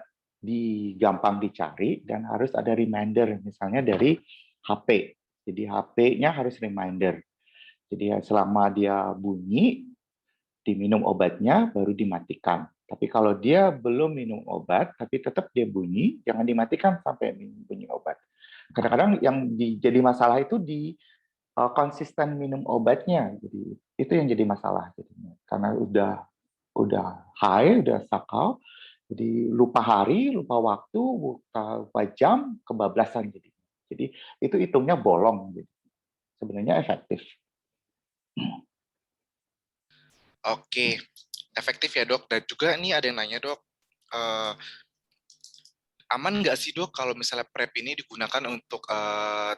gampang dicari dan harus ada reminder, misalnya dari HP. Jadi HP-nya harus reminder. Jadi selama dia bunyi, diminum obatnya, baru dimatikan. Tapi kalau dia belum minum obat, tapi tetap dia bunyi, jangan dimatikan sampai bunyi obat. Kadang-kadang yang jadi masalah itu di konsisten minum obatnya. Jadi itu yang jadi masalah. Karena udah high, udah sakau, jadi lupa hari, lupa waktu, lupa jam, kebablasan. Jadi itu hitungnya bolong. Jadi sebenarnya efektif. Oke, efektif ya dok. Dan juga ini ada yang nanya dok, aman nggak sih dok kalau misalnya PrEP ini digunakan untuk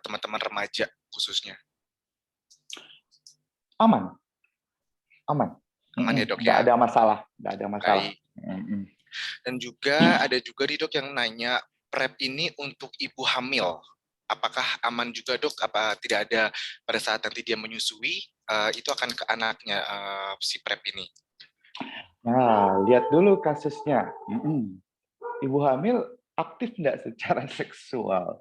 teman-teman remaja khususnya? Aman. Aman ya dok nggak ya? ada masalah, nggak ada masalah. Baik. Dan juga ada juga nih dok yang nanya, PrEP ini untuk ibu hamil, apakah aman juga dok? Apa tidak ada pada saat nanti dia menyusui, itu akan ke anaknya si PrEP ini? Nah, lihat dulu kasusnya. Ibu hamil aktif nggak secara seksual?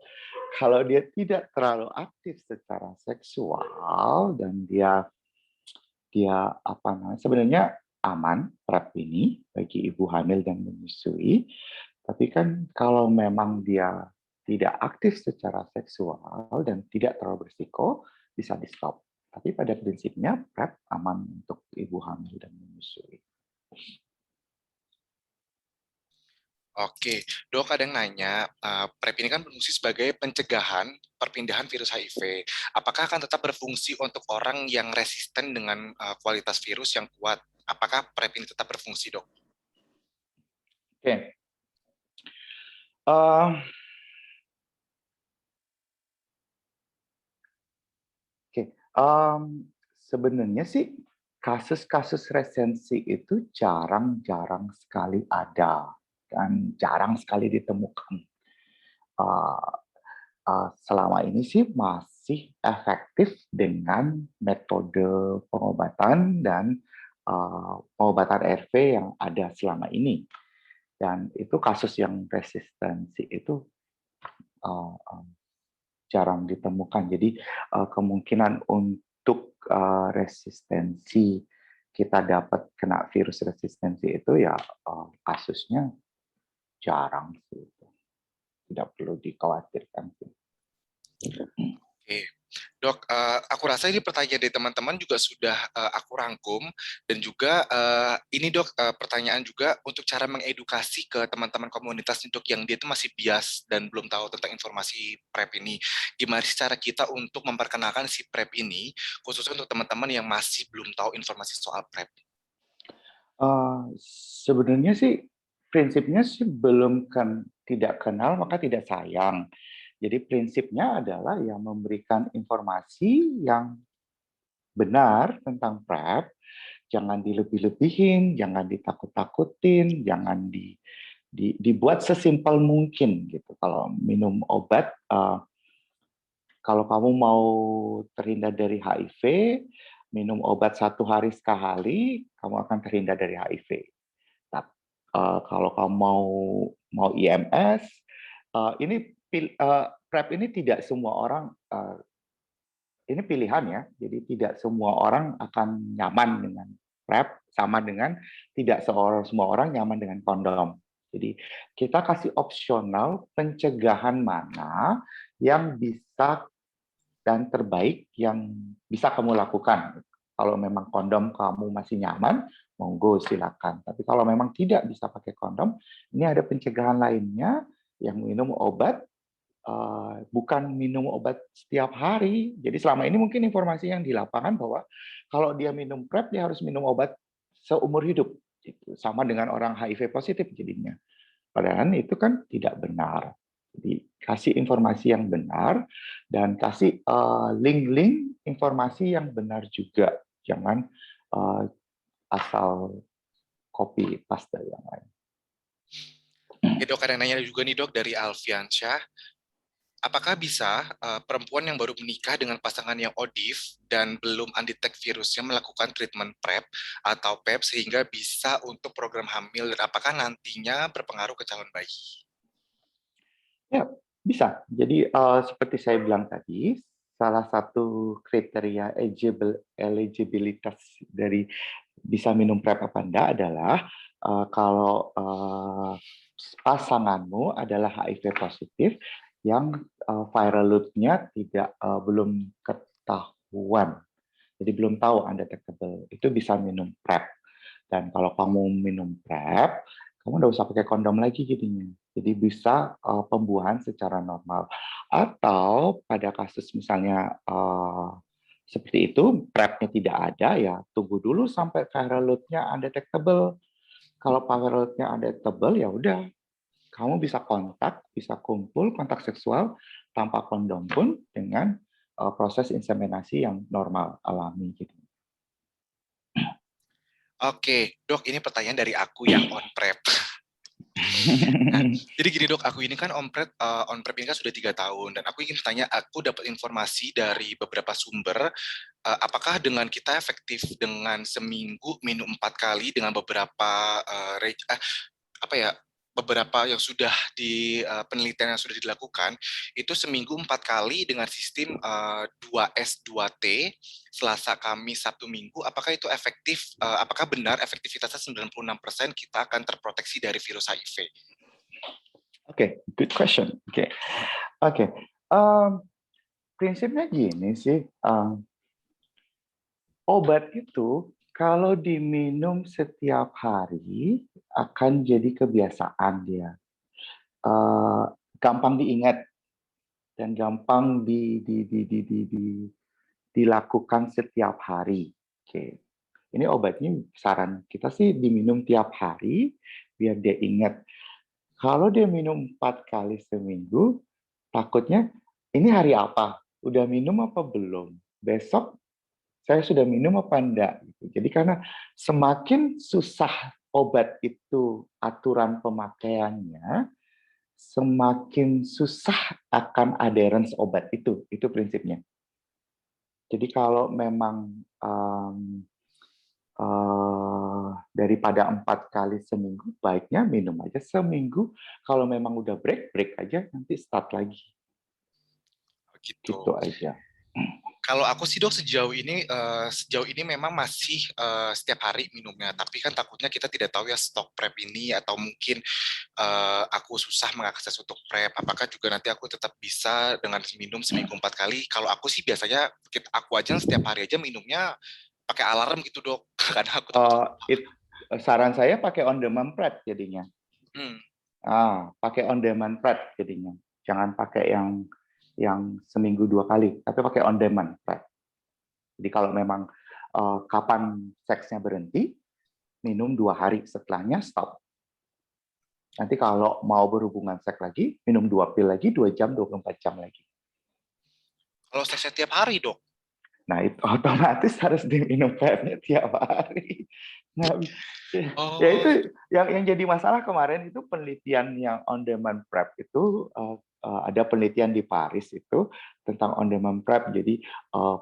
Kalau dia tidak terlalu aktif secara seksual dan dia sebenarnya aman PrEP ini bagi ibu hamil dan menyusui. Tapi kan kalau memang dia tidak aktif secara seksual dan tidak terlalu berisiko, bisa di-stop. Tapi pada prinsipnya PrEP aman untuk ibu hamil dan menyusui. Oke, dok ada yang nanya, PrEP ini kan berfungsi sebagai pencegahan perpindahan virus HIV. Apakah akan tetap berfungsi untuk orang yang resisten dengan kualitas virus yang kuat? Apakah PrEP ini tetap berfungsi, dok? Oke. Sebenarnya sih kasus-kasus resensi itu jarang-jarang sekali ada dan jarang sekali ditemukan. Selama ini sih masih efektif dengan metode pengobatan dan pengobatan ARV yang ada selama ini. Dan itu kasus yang resistensi itu jarang ditemukan. Jadi kemungkinan untuk resistensi kita dapat kena virus resistensi itu ya kasusnya jarang sih. Tidak perlu dikhawatirkan sih. Oke, dok, aku rasa ini pertanyaan dari teman-teman juga sudah aku rangkum, dan juga ini dok pertanyaan juga untuk cara mengedukasi ke teman-teman komunitas dok yang dia itu masih bias dan belum tahu tentang informasi PrEP ini. Gimana sih cara kita untuk memperkenalkan si PrEP ini, khususnya untuk teman-teman yang masih belum tahu informasi soal PrEP? Sebenarnya sih prinsipnya sih tidak kenal maka tidak sayang. Jadi prinsipnya adalah yang memberikan informasi yang benar tentang PrEP, jangan dilebih-lebihin, jangan ditakut-takutin, jangan dibuat sesimpel mungkin gitu. Kalau minum obat, kalau kamu mau terhindar dari HIV, minum obat 1 hari sekali, kamu akan terhindar dari HIV. Kalau kamu mau IMS, ini PrEP ini tidak semua orang, ini pilihan ya, jadi tidak semua orang akan nyaman dengan PrEP, sama dengan tidak semua orang nyaman dengan kondom. Jadi kita kasih opsional pencegahan mana yang bisa dan terbaik yang bisa kamu lakukan. Kalau memang kondom kamu masih nyaman, monggo silakan. Tapi kalau memang tidak bisa pakai kondom, ini ada pencegahan lainnya yang minum obat, bukan minum obat setiap hari. Jadi selama ini mungkin informasi yang di lapangan bahwa kalau dia minum PrEP, dia harus minum obat seumur hidup. Sama dengan orang HIV positif jadinya. Padahal itu kan tidak benar. Jadi kasih informasi yang benar dan kasih link-link informasi yang benar juga. Jangan asal copy paste yang lain. Oke dok, ada yang nanya juga nih dok dari Alfiansyah. apakah bisa perempuan yang baru menikah dengan pasangan yang ODIF dan belum undetect virusnya melakukan treatment PrEP atau PEP sehingga bisa untuk program hamil, dan apakah nantinya berpengaruh ke calon bayi? Ya, bisa. Jadi seperti saya bilang tadi, salah satu kriteria eligibilitas dari bisa minum PrEP apa enggak adalah kalau pasanganmu adalah HIV positif yang viral load-nya belum ketahuan. Jadi belum tahu undetectable, itu bisa minum PrEP. Dan kalau kamu minum PrEP, kamu nggak usah pakai kondom lagi jadinya. Jadi bisa pembuahan secara normal. Atau pada kasus misalnya seperti itu, PrEP-nya tidak ada, ya tunggu dulu sampai viral load-nya undetectable. Kalau viral load-nya undetectable, ya udah, kamu bisa kumpul, kontak seksual tanpa kondom pun dengan proses inseminasi yang normal, alami gitu. Oke, dok, ini pertanyaan dari aku yang on PrEP. Jadi gini dok, aku ini kan on PrEP ini kan sudah 3 tahun, dan aku ingin bertanya, aku dapat informasi dari beberapa sumber, apakah dengan kita efektif dengan seminggu minum 4 kali dengan beberapa beberapa yang sudah di penelitian yang sudah dilakukan, itu seminggu 4 kali dengan sistem 2S 2T, Selasa, Kamis, Sabtu, Minggu, apakah itu efektif? Apakah benar efektivitasnya 96% kita akan terproteksi dari virus HIV? Oke, good question. Oke. Prinsipnya gini sih, obat itu kalau diminum setiap hari akan jadi kebiasaan dia. Gampang diingat dan gampang dilakukan setiap hari. Oke. Ini obatnya saran kita sih diminum tiap hari biar dia ingat. Kalau dia minum 4 kali seminggu, takutnya ini hari apa? Udah minum apa belum? Besok saya sudah minum apa enggak? Jadi karena semakin susah obat itu aturan pemakaiannya, semakin susah akan adherence obat itu. Itu prinsipnya. Jadi kalau memang daripada 4 kali seminggu, baiknya minum aja seminggu. Kalau memang udah break aja, nanti start lagi. Gitu aja. Kalau aku sih dok, sejauh ini memang masih setiap hari minumnya, tapi kan takutnya kita tidak tahu ya stok PrEP ini, atau mungkin aku susah mengakses untuk PrEP, apakah juga nanti aku tetap bisa dengan minum seminggu 4 kali. Kalau aku sih biasanya, aku aja setiap hari aja minumnya pakai alarm gitu dok, karena aku saran saya pakai on demand PrEP jadinya. Pakai on demand PrEP jadinya. Jangan pakai yang seminggu 2 kali, tapi pakai on demand PrEP. Jadi kalau memang kapan seksnya berhenti, minum 2 hari, setelahnya stop. Nanti kalau mau berhubungan seks lagi, minum 2 pil lagi, 2 jam, 24 jam lagi. Kalau seksnya tiap hari dok? Nah, itu otomatis harus diminum PrEP-nya tiap hari. Nah, ya itu yang jadi masalah kemarin itu penelitian yang on demand PrEP itu ada penelitian di Paris itu tentang on demand PrEP. Jadi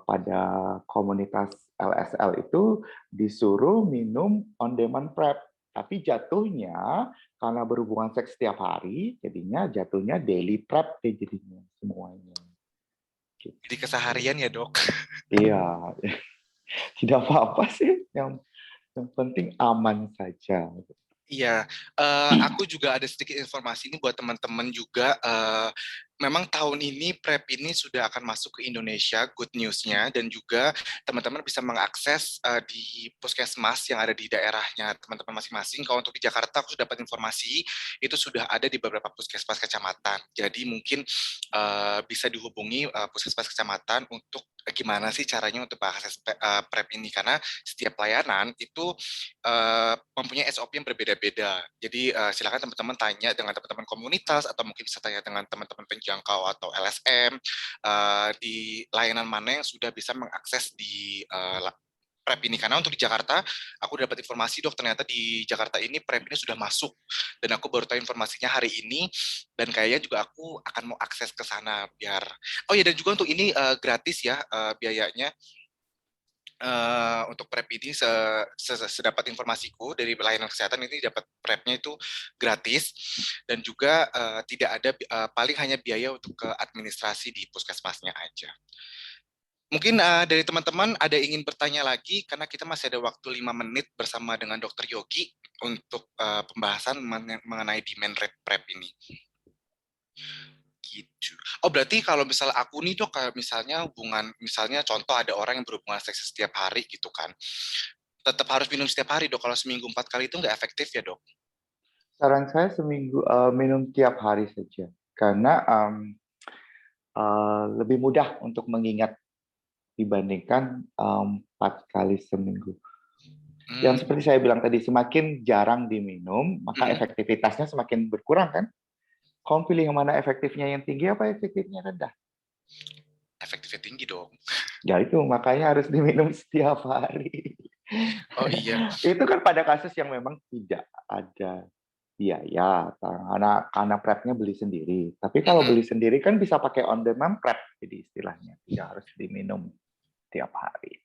pada komunitas LSL itu disuruh minum on demand PrEP, tapi jatuhnya karena berhubungan seks setiap hari, jadinya jatuhnya daily PrEP jadinya semuanya. Jadi keseharian ya dok? Iya, tidak apa-apa sih. Yang penting aman saja. Iya, aku juga ada sedikit informasi ini buat teman-teman juga. Memang tahun ini PrEP ini sudah akan masuk ke Indonesia, good news-nya, dan juga teman-teman bisa mengakses di puskesmas yang ada di daerahnya teman-teman masing-masing. Kalau untuk di Jakarta, aku sudah dapat informasi, itu sudah ada di beberapa puskesmas kecamatan. Jadi mungkin bisa dihubungi puskesmas kecamatan untuk gimana sih caranya untuk mengakses PrEP ini, karena setiap pelayanan itu mempunyai SOP yang berbeda-beda. Jadi silakan teman-teman tanya dengan teman-teman komunitas, atau mungkin bisa tanya dengan teman-teman penjangkau atau LSM di layanan mana yang sudah bisa mengakses di PrEP ini, karena untuk di Jakarta aku dapat informasi dok, ternyata di Jakarta ini PrEP ini sudah masuk dan aku baru tahu informasinya hari ini, dan kayaknya juga aku akan mau akses ke sana biar oh ya, dan juga untuk ini gratis ya biayanya. Untuk PrEP ini sedapat informasiku dari pelayanan kesehatan ini dapat PrEP-nya itu gratis, dan juga tidak ada paling hanya biaya untuk ke administrasi di puskesmasnya aja. Mungkin dari teman-teman ada ingin bertanya lagi, karena kita masih ada waktu 5 menit bersama dengan Dr. Yogi untuk pembahasan mengenai demand rate PrEP ini. Gitu. Oh berarti kalau misalnya aku nih dok, kayak misalnya hubungan, misalnya contoh ada orang yang berhubungan seks setiap hari gitu kan, tetap harus minum setiap hari dok, kalau seminggu 4 kali itu nggak efektif ya dok? Saran saya seminggu minum tiap hari saja, karena lebih mudah untuk mengingat dibandingkan 4 kali seminggu. Yang seperti saya bilang tadi, semakin jarang diminum, maka efektivitasnya semakin berkurang kan? Kamu pilih yang mana efektifnya yang tinggi apa efektifnya rendah? Efektifnya tinggi dong. Ya itu, makanya harus diminum setiap hari. Oh iya. Itu kan pada kasus yang memang tidak ada biaya, karena PrEP-nya beli sendiri. Tapi kalau beli sendiri kan bisa pakai on demand PrEP, jadi istilahnya tidak harus diminum tiap hari.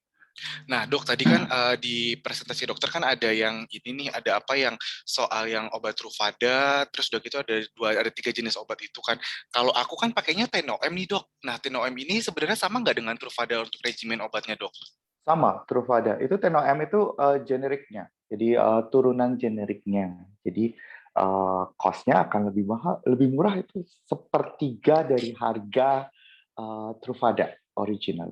Nah dok, tadi kan di presentasi dokter kan ada yang ini nih, ada apa yang soal yang obat Truvada, terus udah gitu ada 3 jenis obat itu kan. Kalau aku kan pakainya Teno-M nih dok. Nah Teno-M ini sebenarnya sama nggak dengan Truvada untuk regimen obatnya dok? Sama, Truvada. Itu Teno-M itu generiknya, jadi turunan generiknya. Jadi cost-nya akan lebih mahal, lebih murah, itu 1/3 dari harga Truvada original.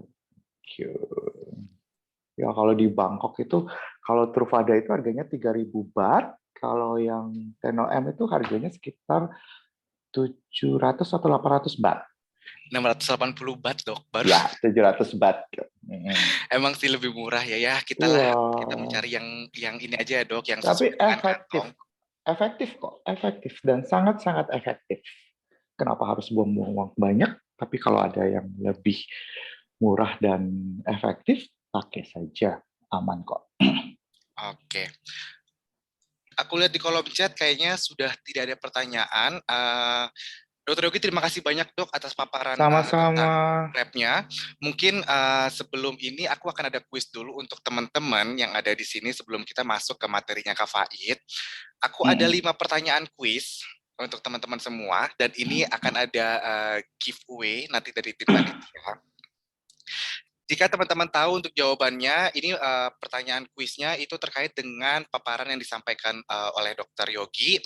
Ya kalau di Bangkok itu, kalau Truvada itu harganya 3.000 baht, kalau yang Teno-M itu harganya sekitar 700 atau 800 baht. 680 baht dok, baru. Ya, 700 baht. Emang sih lebih murah ya, kita mencari yang ini aja dok, yang tapi sesuai dengan efektif. kantong. Efektif kok, efektif dan sangat-sangat efektif. Kenapa harus buang-buang uang banyak? Tapi kalau ada yang lebih murah dan efektif, pakai saja, aman kok. Oke. Aku lihat di kolom chat kayaknya sudah tidak ada pertanyaan. Dr. Yogi, terima kasih banyak dok atas paparan tentang PrEP-nya. Mungkin sebelum ini aku akan ada kuis dulu untuk teman-teman yang ada di sini sebelum kita masuk ke materinya Kak Faid. Aku ada 5 pertanyaan kuis untuk teman-teman semua, dan ini akan ada giveaway nanti dari tim panitia. Jika teman-teman tahu untuk jawabannya, ini pertanyaan kuisnya itu terkait dengan paparan yang disampaikan oleh Dr. Yogi.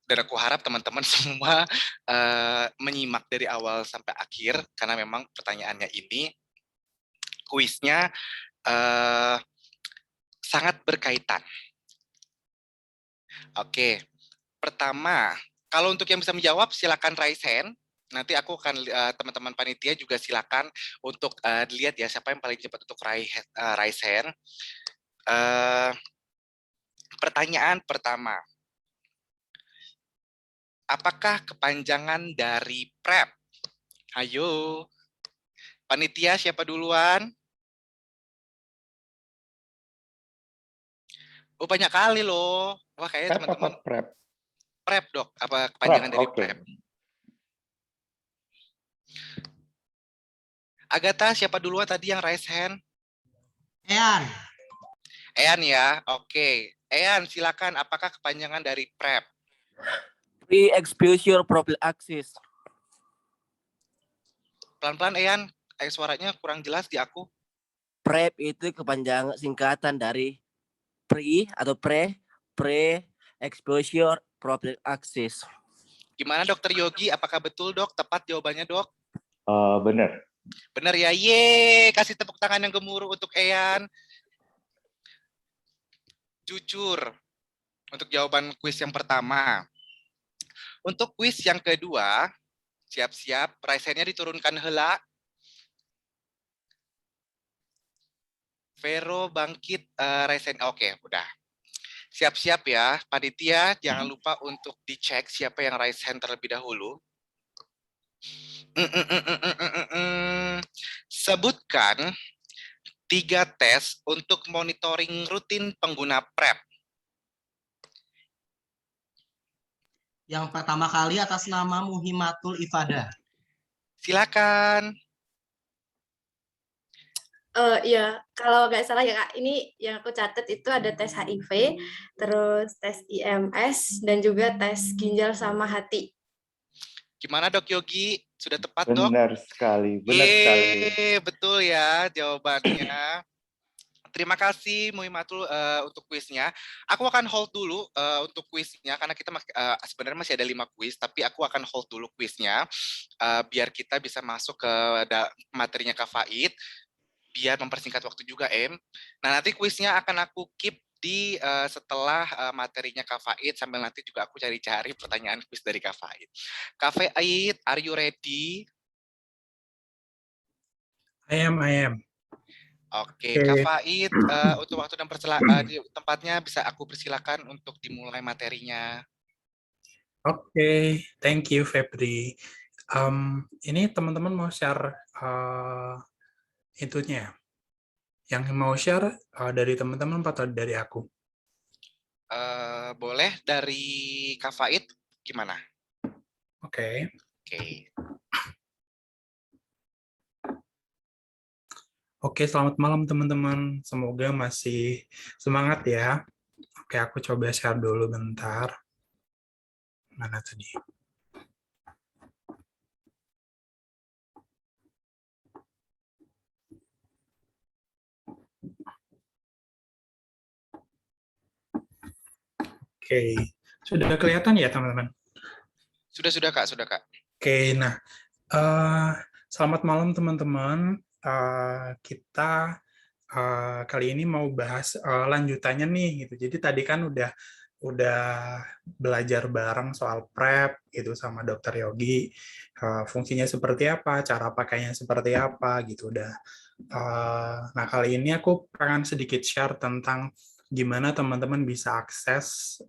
Dan aku harap teman-teman semua menyimak dari awal sampai akhir, karena memang pertanyaannya ini, kuisnya sangat berkaitan. Oke, pertama, kalau untuk yang bisa menjawab silakan raise hand. Nanti aku akan teman-teman panitia juga silakan untuk lihat ya siapa yang paling cepat untuk raise hand. Pertanyaan pertama, apakah kepanjangan dari PrEP? Ayo, panitia siapa duluan? Oh banyak kali loh. Wah kayaknya teman-teman. PrEP. PrEP dok, apa kepanjangan dari PrEP? Agatha, siapa duluan tadi yang raise hand? Ean. Ean ya, oke. Ean, silakan. Apakah kepanjangan dari PrEP? Pre-exposure prophylaxis. Pelan-pelan Ean, suaranya kurang jelas di aku. PrEP itu kepanjangan singkatan dari pre-exposure prophylaxis. Gimana Dokter Yogi? Apakah betul dok? Tepat jawabannya dok? Benar. Benar ya, ye, kasih tepuk tangan yang gemuruh untuk Ean. Jujur, untuk jawaban kuis yang pertama. Untuk kuis yang kedua, siap-siap, raise hand-nya diturunkan heula. Vero bangkit, raise hand, oke, udah. Siap-siap ya, panitia, jangan lupa untuk dicek siapa yang raise hand terlebih dahulu. Sebutkan 3 tes untuk monitoring rutin pengguna PrEP. Yang pertama kali atas nama Muhimatul Ifada. Silakan. Ya, kalau nggak salah ya Kak, ini yang aku catat itu ada tes HIV, terus tes IMS, dan juga tes ginjal sama hati. Gimana Dok Yogi? Sudah tepat Dok? Benar sekali, benar sekali. Betul ya jawabannya. Terima kasih Muhimatul untuk kuisnya. Aku akan hold dulu untuk kuisnya karena kita sebenarnya masih ada 5 kuis, tapi aku akan hold dulu kuisnya biar kita bisa masuk ke materinya Kak Faid, biar mempersingkat waktu juga Nah nanti kuisnya akan aku keep di setelah materinya Kak Faid, sambil nanti juga aku cari-cari pertanyaan kuis dari Kak Faid. Kak Faid, are you ready? I am. Oke, Kak Faid, untuk waktu dan di tempatnya bisa aku persilakan untuk dimulai materinya. Oke, thank you Febri. Ini teman-teman mau share itunya ya? Yang mau share dari teman-teman atau dari aku? Boleh dari Kak Faid, gimana? Oke. Oke, selamat malam teman-teman. Semoga masih semangat ya. Oke, aku coba share dulu bentar. Mana tadi? Oke, sudah kelihatan ya teman-teman? Sudah Kak, sudah Kak. Oke, nah selamat malam teman-teman. Kita kali ini mau bahas lanjutannya nih gitu. Jadi tadi kan udah belajar bareng soal PrEP gitu sama Dokter Yogi, fungsinya seperti apa, cara pakainya seperti apa gitu udah. Nah kali ini aku pengen sedikit share tentang gimana teman-teman bisa akses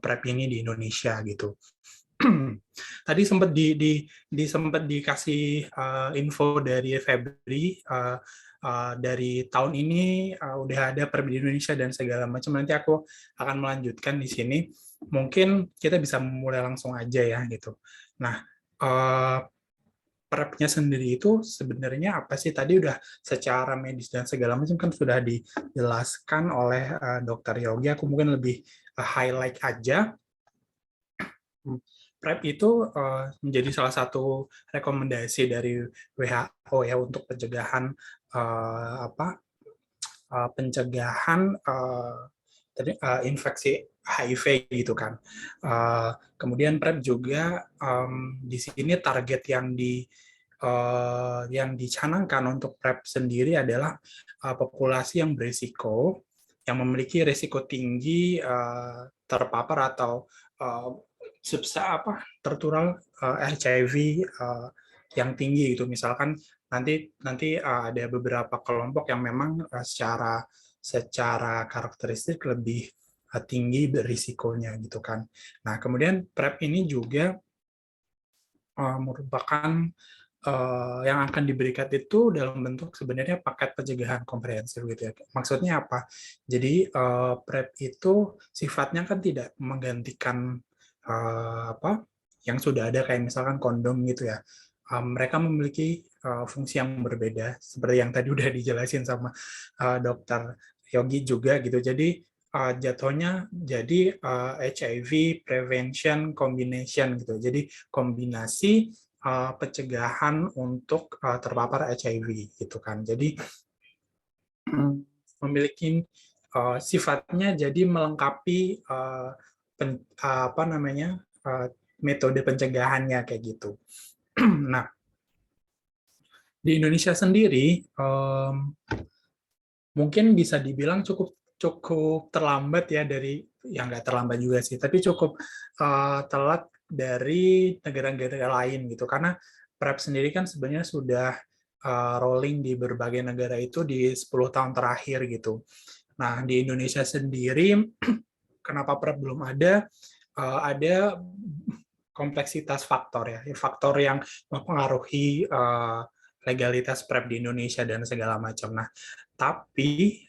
PrEP ini di Indonesia gitu. Tadi sempat dikasih info dari Febri dari tahun ini udah ada PrEP di Indonesia dan segala macam. Nanti aku akan melanjutkan di sini. Mungkin kita bisa mulai langsung aja ya gitu. Nah, PrEP-nya sendiri itu sebenarnya apa sih? Tadi udah secara medis dan segala macam kan sudah dijelaskan oleh Dokter Yogi. Aku mungkin lebih highlight aja. PrEP itu menjadi salah satu rekomendasi dari WHO ya untuk pencegahan infeksi HIV gitu kan. Kemudian PrEP juga di sini target yang dicanangkan untuk PrEP sendiri adalah populasi yang berisiko, yang memiliki risiko tinggi terpapar atau tertular HIV yang tinggi gitu. Misalkan nanti ada beberapa kelompok yang memang secara karakteristik lebih tinggi berisikonya gitu kan. Nah, kemudian PrEP ini juga merupakan yang akan diberikan itu dalam bentuk sebenarnya paket pencegahan komprehensif gitu ya. Maksudnya apa? Jadi PrEP itu sifatnya kan tidak menggantikan yang sudah ada kayak misalkan kondom gitu ya. Mereka memiliki fungsi yang berbeda seperti yang tadi udah dijelasin sama Dokter Yogi juga gitu. Jadi jatuhnya jadi HIV prevention combination gitu. Jadi kombinasi pencegahan untuk terpapar HIV gitu kan. Jadi memiliki sifatnya jadi melengkapi metode pencegahannya kayak gitu. Nah, di Indonesia sendiri mungkin bisa dibilang cukup terlambat ya nggak terlambat juga sih, tapi cukup telat dari negara-negara lain gitu, karena PrEP sendiri kan sebenarnya sudah rolling di berbagai negara itu di 10 tahun terakhir gitu. Nah, di Indonesia sendiri kenapa PrEP belum ada kompleksitas faktor ya, faktor yang mempengaruhi legalitas PrEP di Indonesia dan segala macam. Nah, tapi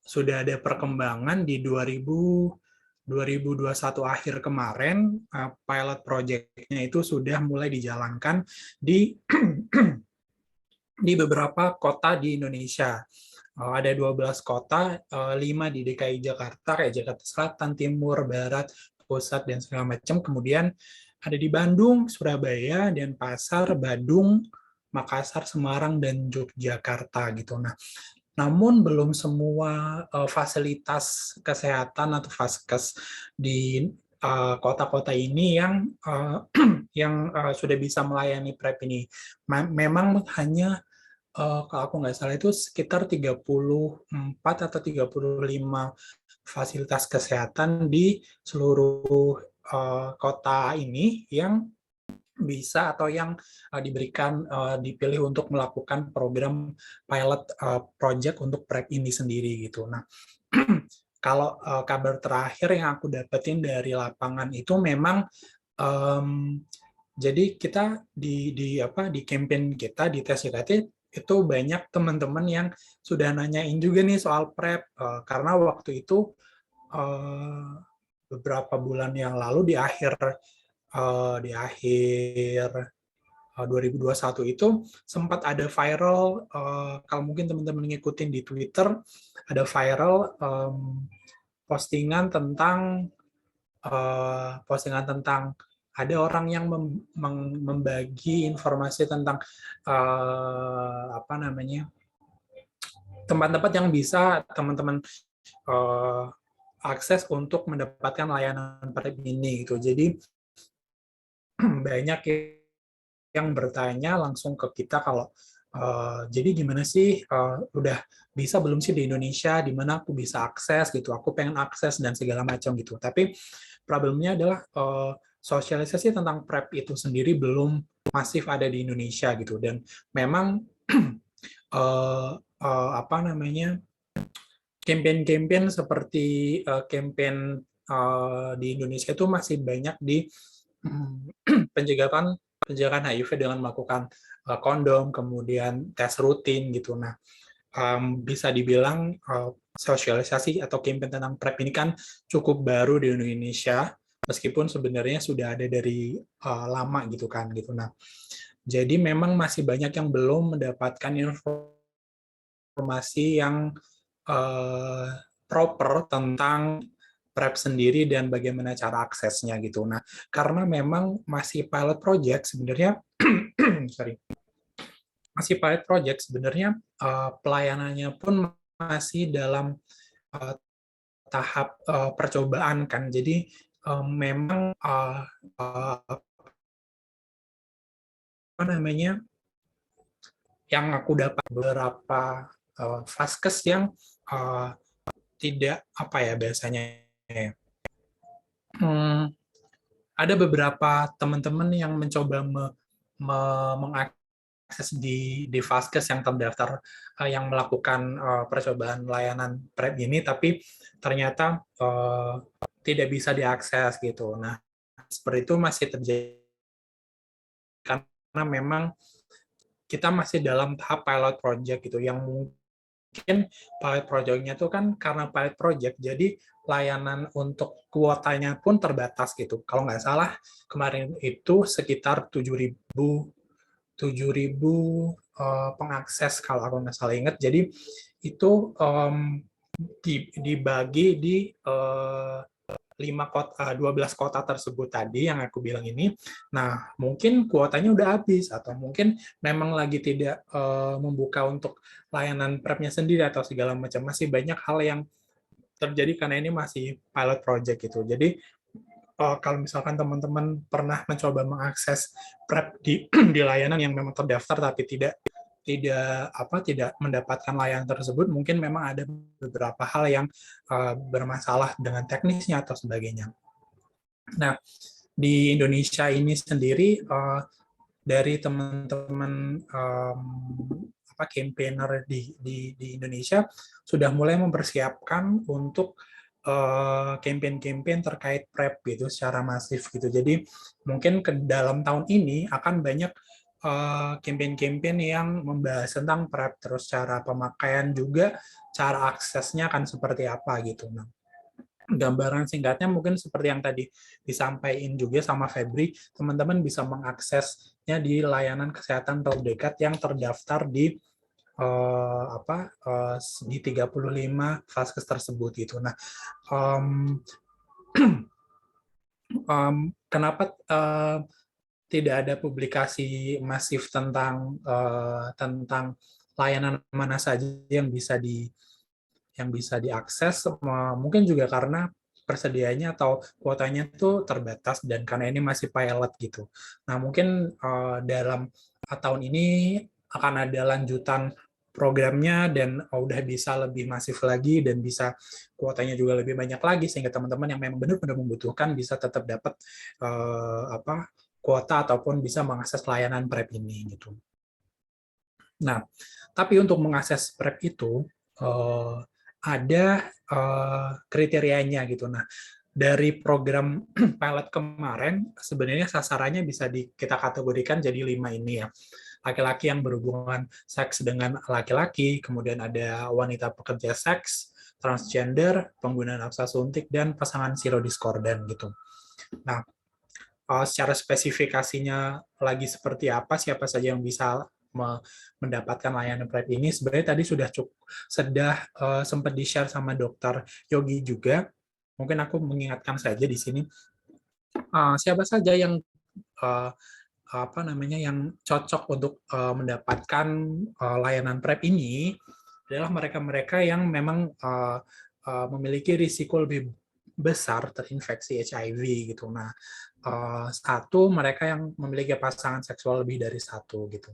sudah ada perkembangan di 2021 akhir kemarin, pilot project-nya itu sudah mulai dijalankan di di beberapa kota di Indonesia. Ada 12 kota, 5 di DKI Jakarta, kayak Jakarta Selatan, Timur, Barat, Pusat, dan segala macam. Kemudian ada di Bandung, Surabaya, Denpasar, Badung, Makassar, Semarang, dan Yogyakarta gitu. Nah, namun belum semua fasilitas kesehatan atau vaskes di kota-kota ini yang sudah bisa melayani PrEP ini. Memang hanya kalau aku nggak salah itu sekitar 34 atau 35 fasilitas kesehatan di seluruh kota ini yang bisa atau yang dipilih untuk melakukan program pilot project untuk PrEP ini sendiri gitu. Nah, kalau kabar terakhir yang aku dapetin dari lapangan itu memang jadi kita di campaign kita di tes JKT itu banyak teman-teman yang sudah nanyain juga nih soal PrEP karena waktu itu beberapa bulan yang lalu di akhir 2021 itu sempat ada viral, kalau mungkin teman-teman ngikutin di Twitter, ada viral postingan tentang ada orang yang membagi informasi tentang tempat-tempat yang bisa teman-teman akses untuk mendapatkan layanan PrEP ini gitu. Jadi banyak yang bertanya langsung ke kita kalau jadi gimana sih udah bisa belum sih di Indonesia, di mana aku bisa akses gitu, aku pengen akses dan segala macam gitu. Tapi problemnya adalah sosialisasi tentang PrEP itu sendiri belum masif ada di Indonesia gitu, dan memang campaign-campaign seperti campaign di Indonesia itu masih banyak di pencegahan HIV dengan melakukan kondom, kemudian tes rutin gitu. Nah, bisa dibilang sosialisasi atau campaign tentang PrEP ini kan cukup baru di Indonesia, meskipun sebenarnya sudah ada dari lama gitu kan gitu. Nah, jadi memang masih banyak yang belum mendapatkan informasi yang proper tentang PrEP sendiri dan bagaimana cara aksesnya gitu. Nah, karena memang masih pilot project sebenarnya, masih pilot project sebenarnya pelayanannya pun masih dalam tahap percobaan kan. Jadi memang yang aku dapat beberapa vaskes yang tidak biasanya ada beberapa teman-teman yang mencoba mengakses di vaskes yang terdaftar yang melakukan percobaan layanan PrEP ini, tapi ternyata tidak bisa diakses gitu. Nah, seperti itu masih terjadi karena memang kita masih dalam tahap pilot project gitu, yang mungkin pilot project-nya itu kan karena pilot project, jadi layanan untuk kuotanya pun terbatas gitu. Kalau nggak salah kemarin itu sekitar 7.000 pengakses kalau aku nggak salah ingat. Jadi itu dibagi di 12 kota tersebut tadi yang aku bilang ini. Nah, mungkin kuotanya udah habis, atau mungkin memang lagi tidak membuka untuk layanan PrEP-nya sendiri atau segala macam. Masih banyak hal yang terjadi karena ini masih pilot project gitu. Jadi kalau misalkan teman-teman pernah mencoba mengakses PrEP di layanan yang memang terdaftar tapi tidak mendapatkan layanan tersebut, mungkin memang ada beberapa hal yang bermasalah dengan teknisnya atau sebagainya. Nah, di Indonesia ini sendiri dari teman-teman campaigner di Indonesia sudah mulai mempersiapkan untuk campaign-campaign terkait PrEP gitu secara masif gitu. Jadi mungkin ke dalam tahun ini akan banyak campaign-campaign yang membahas tentang PrEP, terus cara pemakaian juga, cara aksesnya akan seperti apa gitu. Nah, gambaran singkatnya mungkin seperti yang tadi disampaikan juga sama Febri, teman-teman bisa mengaksesnya di layanan kesehatan terdekat yang terdaftar di di 35 vaskes tersebut gitu. Nah, kenapa tidak ada publikasi masif tentang layanan mana saja yang bisa diakses? Mungkin juga karena persediaannya atau kuotanya itu terbatas dan karena ini masih pilot gitu. Nah, mungkin dalam tahun ini akan ada lanjutan programnya dan udah bisa lebih masif lagi dan bisa kuotanya juga lebih banyak lagi sehingga teman-teman yang memang benar-benar membutuhkan bisa tetap dapat kuota ataupun bisa mengakses layanan PrEP ini gitu. Nah, tapi untuk mengakses PrEP itu ada kriterianya gitu. Nah, dari program pilot kemarin sebenarnya sasarannya bisa kita kategorikan jadi 5 ini ya. Laki-laki yang berhubungan seks dengan laki-laki, kemudian ada wanita pekerja seks, transgender, pengguna nafsa suntik, dan pasangan serodiskordan gitu. Nah, secara spesifikasinya lagi seperti apa, siapa saja yang bisa mendapatkan layanan PrEP ini, sebenarnya tadi sudah sempat di-share sama Dr. Yogi juga. Mungkin aku mengingatkan saja di sini, siapa saja yang yang cocok untuk mendapatkan layanan PrEP ini adalah mereka-mereka yang memang memiliki risiko lebih besar terinfeksi HIV gitu. Nah, satu mereka yang memiliki pasangan seksual lebih dari satu gitu.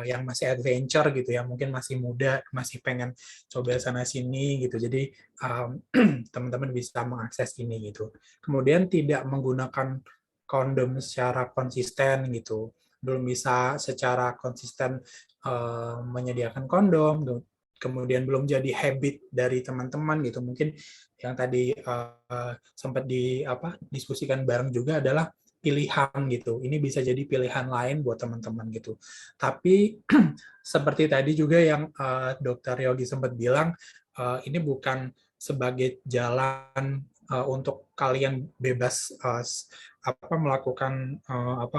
Yang masih adventure gitu ya, mungkin masih muda, masih pengen coba sana sini gitu. Jadi teman-teman bisa mengakses ini gitu. Kemudian tidak menggunakan kondom secara konsisten gitu, belum bisa secara konsisten menyediakan kondom, kemudian belum jadi habit dari teman-teman gitu. Mungkin yang tadi sempat diskusikan bareng juga adalah pilihan gitu. Ini bisa jadi pilihan lain buat teman-teman gitu. Tapi seperti tadi juga yang Dr. Yogi sempat bilang, ini bukan sebagai jalan untuk kalian bebas melakukan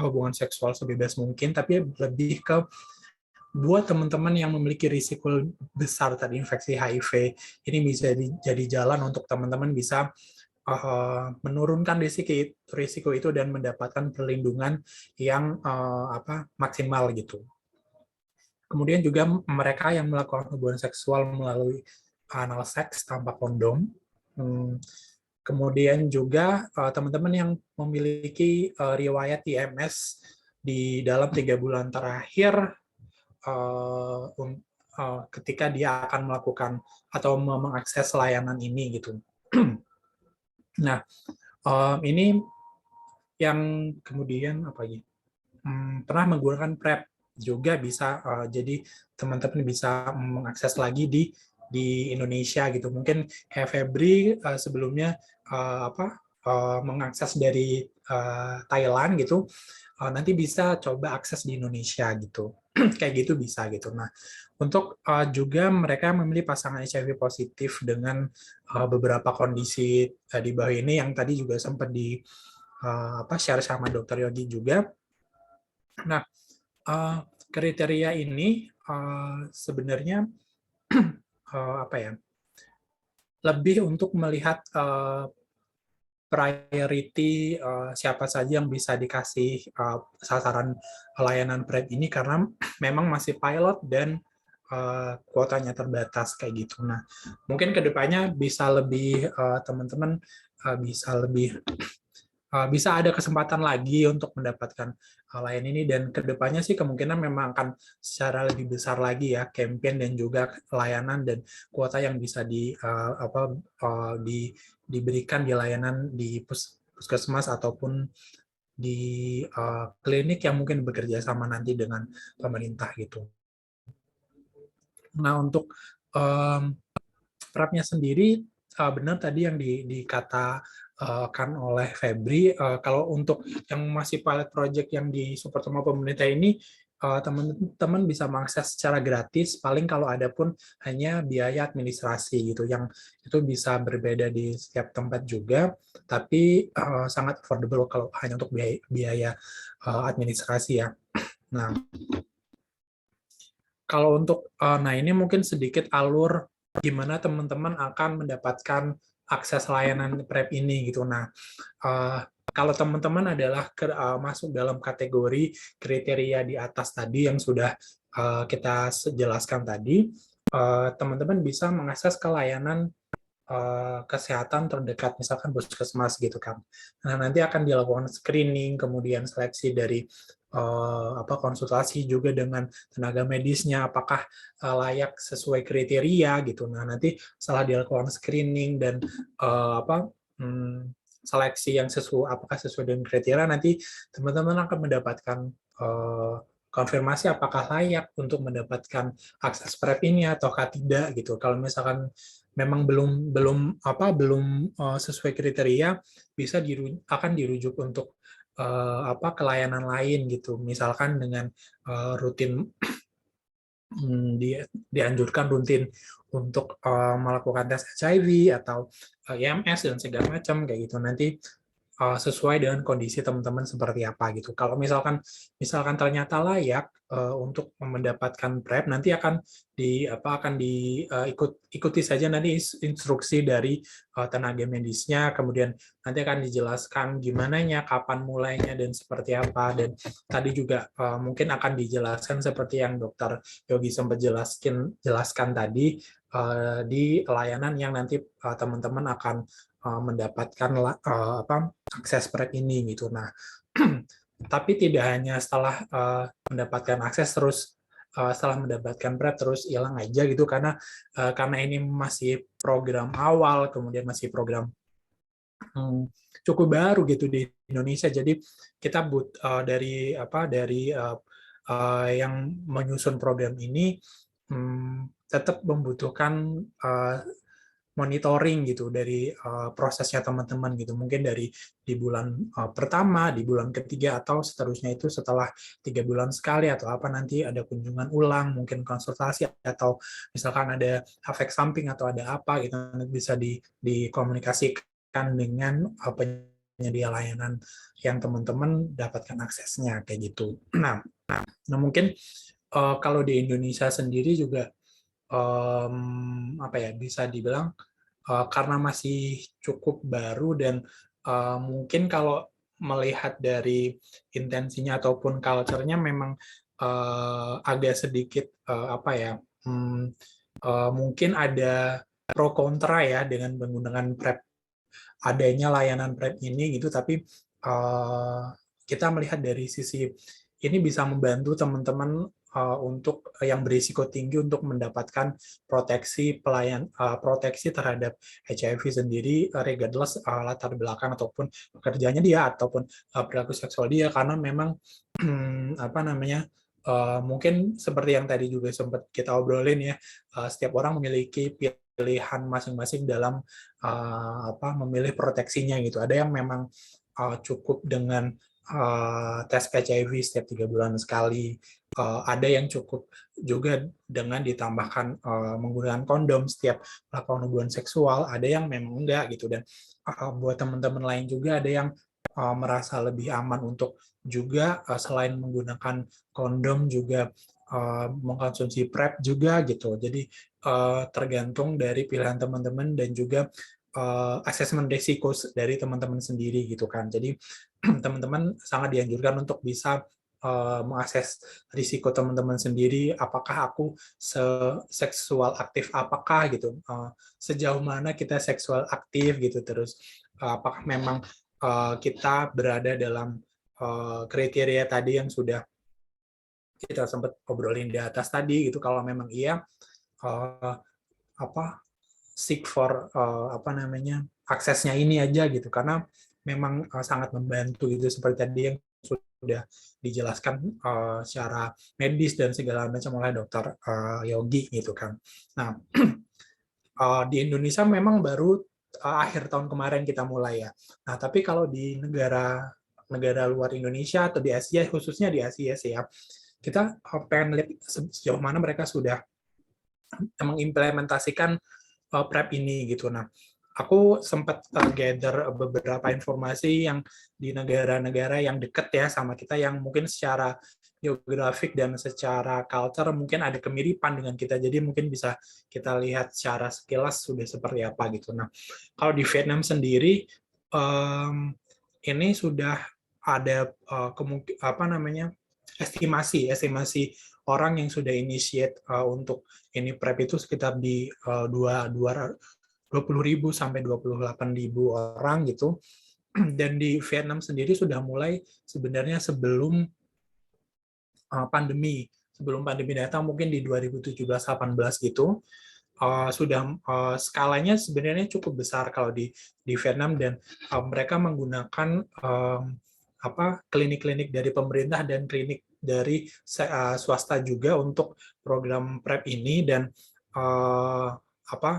hubungan seksual sebebas mungkin, tapi lebih ke buat teman-teman yang memiliki risiko besar terinfeksi HIV, ini bisa jadi jalan untuk teman-teman bisa menurunkan risiko itu dan mendapatkan perlindungan yang maksimal gitu. Kemudian juga mereka yang melakukan hubungan seksual melalui anal seks tanpa kondom. Kemudian juga teman-teman yang memiliki riwayat IMS di dalam 3 bulan terakhir ketika dia akan melakukan atau mengakses layanan ini gitu. Nah, ini yang kemudian pernah menggunakan PrEP juga bisa, jadi teman-teman bisa mengakses lagi di Indonesia gitu. Mungkin kayak Febri sebelumnya mengakses dari Thailand gitu, nanti bisa coba akses di Indonesia gitu. Kayak gitu bisa gitu. Nah, untuk juga mereka memilih pasangan HIV positif dengan beberapa kondisi di bawah ini yang tadi juga sempat di share sama Dr. Yogi juga. Nah, kriteria ini sebenarnya lebih untuk melihat priority siapa saja yang bisa dikasih sasaran layanan PrEP ini karena memang masih pilot dan kuotanya terbatas kayak gitu. Nah, mungkin kedepannya bisa lebih teman-teman bisa ada kesempatan lagi untuk mendapatkan layanan ini dan kedepannya sih kemungkinan memang akan secara lebih besar lagi ya campaign dan juga layanan dan kuota yang bisa diberikan di layanan di puskesmas ataupun di klinik yang mungkin bekerja sama nanti dengan pemerintah gitu. Nah, untuk PrEP-nya sendiri benar tadi yang dikatakan oleh Febri, kalau untuk yang masih pilot project yang disupport sama pemerintah ini, teman-teman bisa mengakses secara gratis, paling kalau ada pun hanya biaya administrasi gitu, yang itu bisa berbeda di setiap tempat juga, tapi sangat affordable kalau hanya untuk biaya administrasi ya. Nah, kalau untuk, nah ini mungkin sedikit alur gimana teman-teman akan mendapatkan akses layanan PrEP ini gitu. Nah, kalau teman-teman adalah masuk dalam kategori kriteria di atas tadi yang sudah kita jelaskan tadi, teman-teman bisa mengakses ke layanan kesehatan terdekat, misalkan puskesmas gitu kan. Nah, nanti akan dilakukan screening, kemudian seleksi dari konsultasi juga dengan tenaga medisnya, apakah layak sesuai kriteria gitu. Nah, nanti setelah dilakukan screening dan seleksi yang apakah sesuai dengan kriteria, nanti teman-teman akan mendapatkan konfirmasi apakah layak untuk mendapatkan akses PrEP ini ataukah tidak gitu. Kalau misalkan memang belum sesuai kriteria, bisa akan dirujuk untuk ke layanan lain gitu. Misalkan dengan rutin dianjurkan rutin untuk melakukan tes HIV atau IMS dan segala macam kayak gitu. Nanti sesuai dengan kondisi teman-teman seperti apa gitu. Kalau misalkan ternyata layak untuk mendapatkan PrEP, nanti akan diikuti saja nanti instruksi dari tenaga medisnya, kemudian nanti akan dijelaskan gimananya, kapan mulainya dan seperti apa. Dan tadi juga mungkin akan dijelaskan seperti yang Dr. Yogi sempat jelaskan tadi di layanan yang nanti teman-teman akan mendapatkan akses PrEP ini gitu. Nah, tapi tidak hanya setelah mendapatkan akses terus setelah mendapatkan PrEP terus hilang aja gitu, karena ini masih program awal, kemudian masih program cukup baru gitu di Indonesia. Jadi kita dari yang menyusun program ini tetap membutuhkan monitoring gitu dari prosesnya teman-teman gitu, mungkin dari di bulan pertama, di bulan ketiga, atau seterusnya itu setelah 3 bulan sekali, atau nanti ada kunjungan ulang, mungkin konsultasi, atau misalkan ada efek samping atau ada apa gitu, bisa dikomunikasikan dengan penyedia layanan yang teman-teman dapatkan aksesnya kayak gitu. Nah mungkin kalau di Indonesia sendiri juga bisa dibilang karena masih cukup baru dan mungkin kalau melihat dari intensinya ataupun culture-nya memang agak sedikit mungkin ada pro kontra ya dengan menggunakan PrEP, adanya layanan PrEP ini gitu, tapi kita melihat dari sisi ini bisa membantu teman-teman untuk yang berisiko tinggi untuk mendapatkan proteksi terhadap HIV sendiri, regardless latar belakang ataupun pekerjaannya dia ataupun perilaku seksual dia, karena memang mungkin seperti yang tadi juga sempat kita obrolin ya, setiap orang memiliki pilihan masing-masing dalam memilih proteksinya gitu. Ada yang memang cukup dengan tes HIV setiap 3 bulan sekali, ada yang cukup juga dengan ditambahkan menggunakan kondom setiap melakukan hubungan seksual, ada yang memang enggak gitu. Dan buat teman-teman lain juga ada yang merasa lebih aman untuk juga selain menggunakan kondom juga mengkonsumsi PrEP juga gitu. Jadi tergantung dari pilihan teman-teman dan juga asesmen risiko dari teman-teman sendiri gitu kan. Jadi teman-teman sangat dianjurkan untuk bisa mengakses risiko teman-teman sendiri, apakah aku seksual aktif apakah gitu, sejauh mana kita seksual aktif gitu, terus apakah memang kita berada dalam kriteria tadi yang sudah kita sempat obrolin di atas tadi gitu. Kalau memang iya, seek for aksesnya ini aja gitu, karena memang sangat membantu gitu, seperti tadi yang sudah dijelaskan secara medis dan segala macam oleh Dr. Yogi gitu kan. Nah di Indonesia memang baru akhir tahun kemarin kita mulai ya. Nah, tapi kalau di negara luar Indonesia atau di Asia, khususnya di Asia sih ya, kita pengen lihat sejauh mana mereka sudah mengimplementasikan PrEP ini gitu. Nah, aku sempat gather beberapa informasi yang di negara-negara yang dekat ya sama kita, yang mungkin secara geografik dan secara culture mungkin ada kemiripan dengan kita, jadi mungkin bisa kita lihat secara sekilas sudah seperti apa gitu. Nah, kalau di Vietnam sendiri ini sudah ada estimasi orang yang sudah initiate untuk ini PrEP itu sekitar di 20.000 sampai 28.000 orang gitu. Dan di Vietnam sendiri sudah mulai sebenarnya sebelum pandemi datang, mungkin di 2017-18 gitu, sudah skalanya sebenarnya cukup besar kalau di Vietnam, dan mereka menggunakan klinik-klinik dari pemerintah dan klinik dari swasta juga untuk program PrEP ini, dan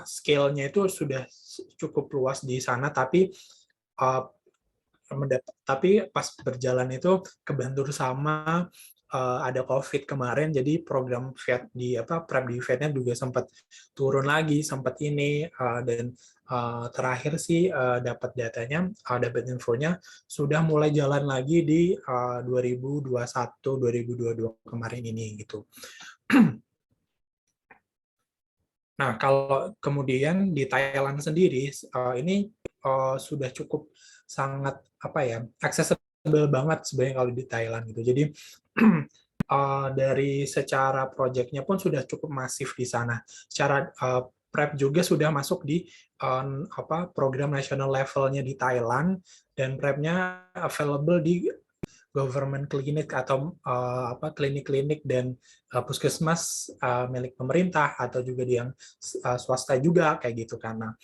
scale-nya itu sudah cukup luas di sana, tapi pas berjalan itu kebantu sama ada COVID kemarin, jadi program PrEP di Vietnam juga sempat turun lagi, dan terakhir sih dapat datanya, dapat infonya sudah mulai jalan lagi di 2021-2022 kemarin ini gitu. Nah, kalau kemudian di Thailand sendiri ini sudah cukup sangat accessible banget sebenarnya kalau di Thailand gitu. Jadi dari secara proyeknya pun sudah cukup masif di sana. Secara PrEP juga sudah masuk di program national levelnya di Thailand, dan PrEP-nya available di government clinic atau klinik-klinik dan puskesmas milik pemerintah atau juga di yang swasta juga kayak gitu. Karena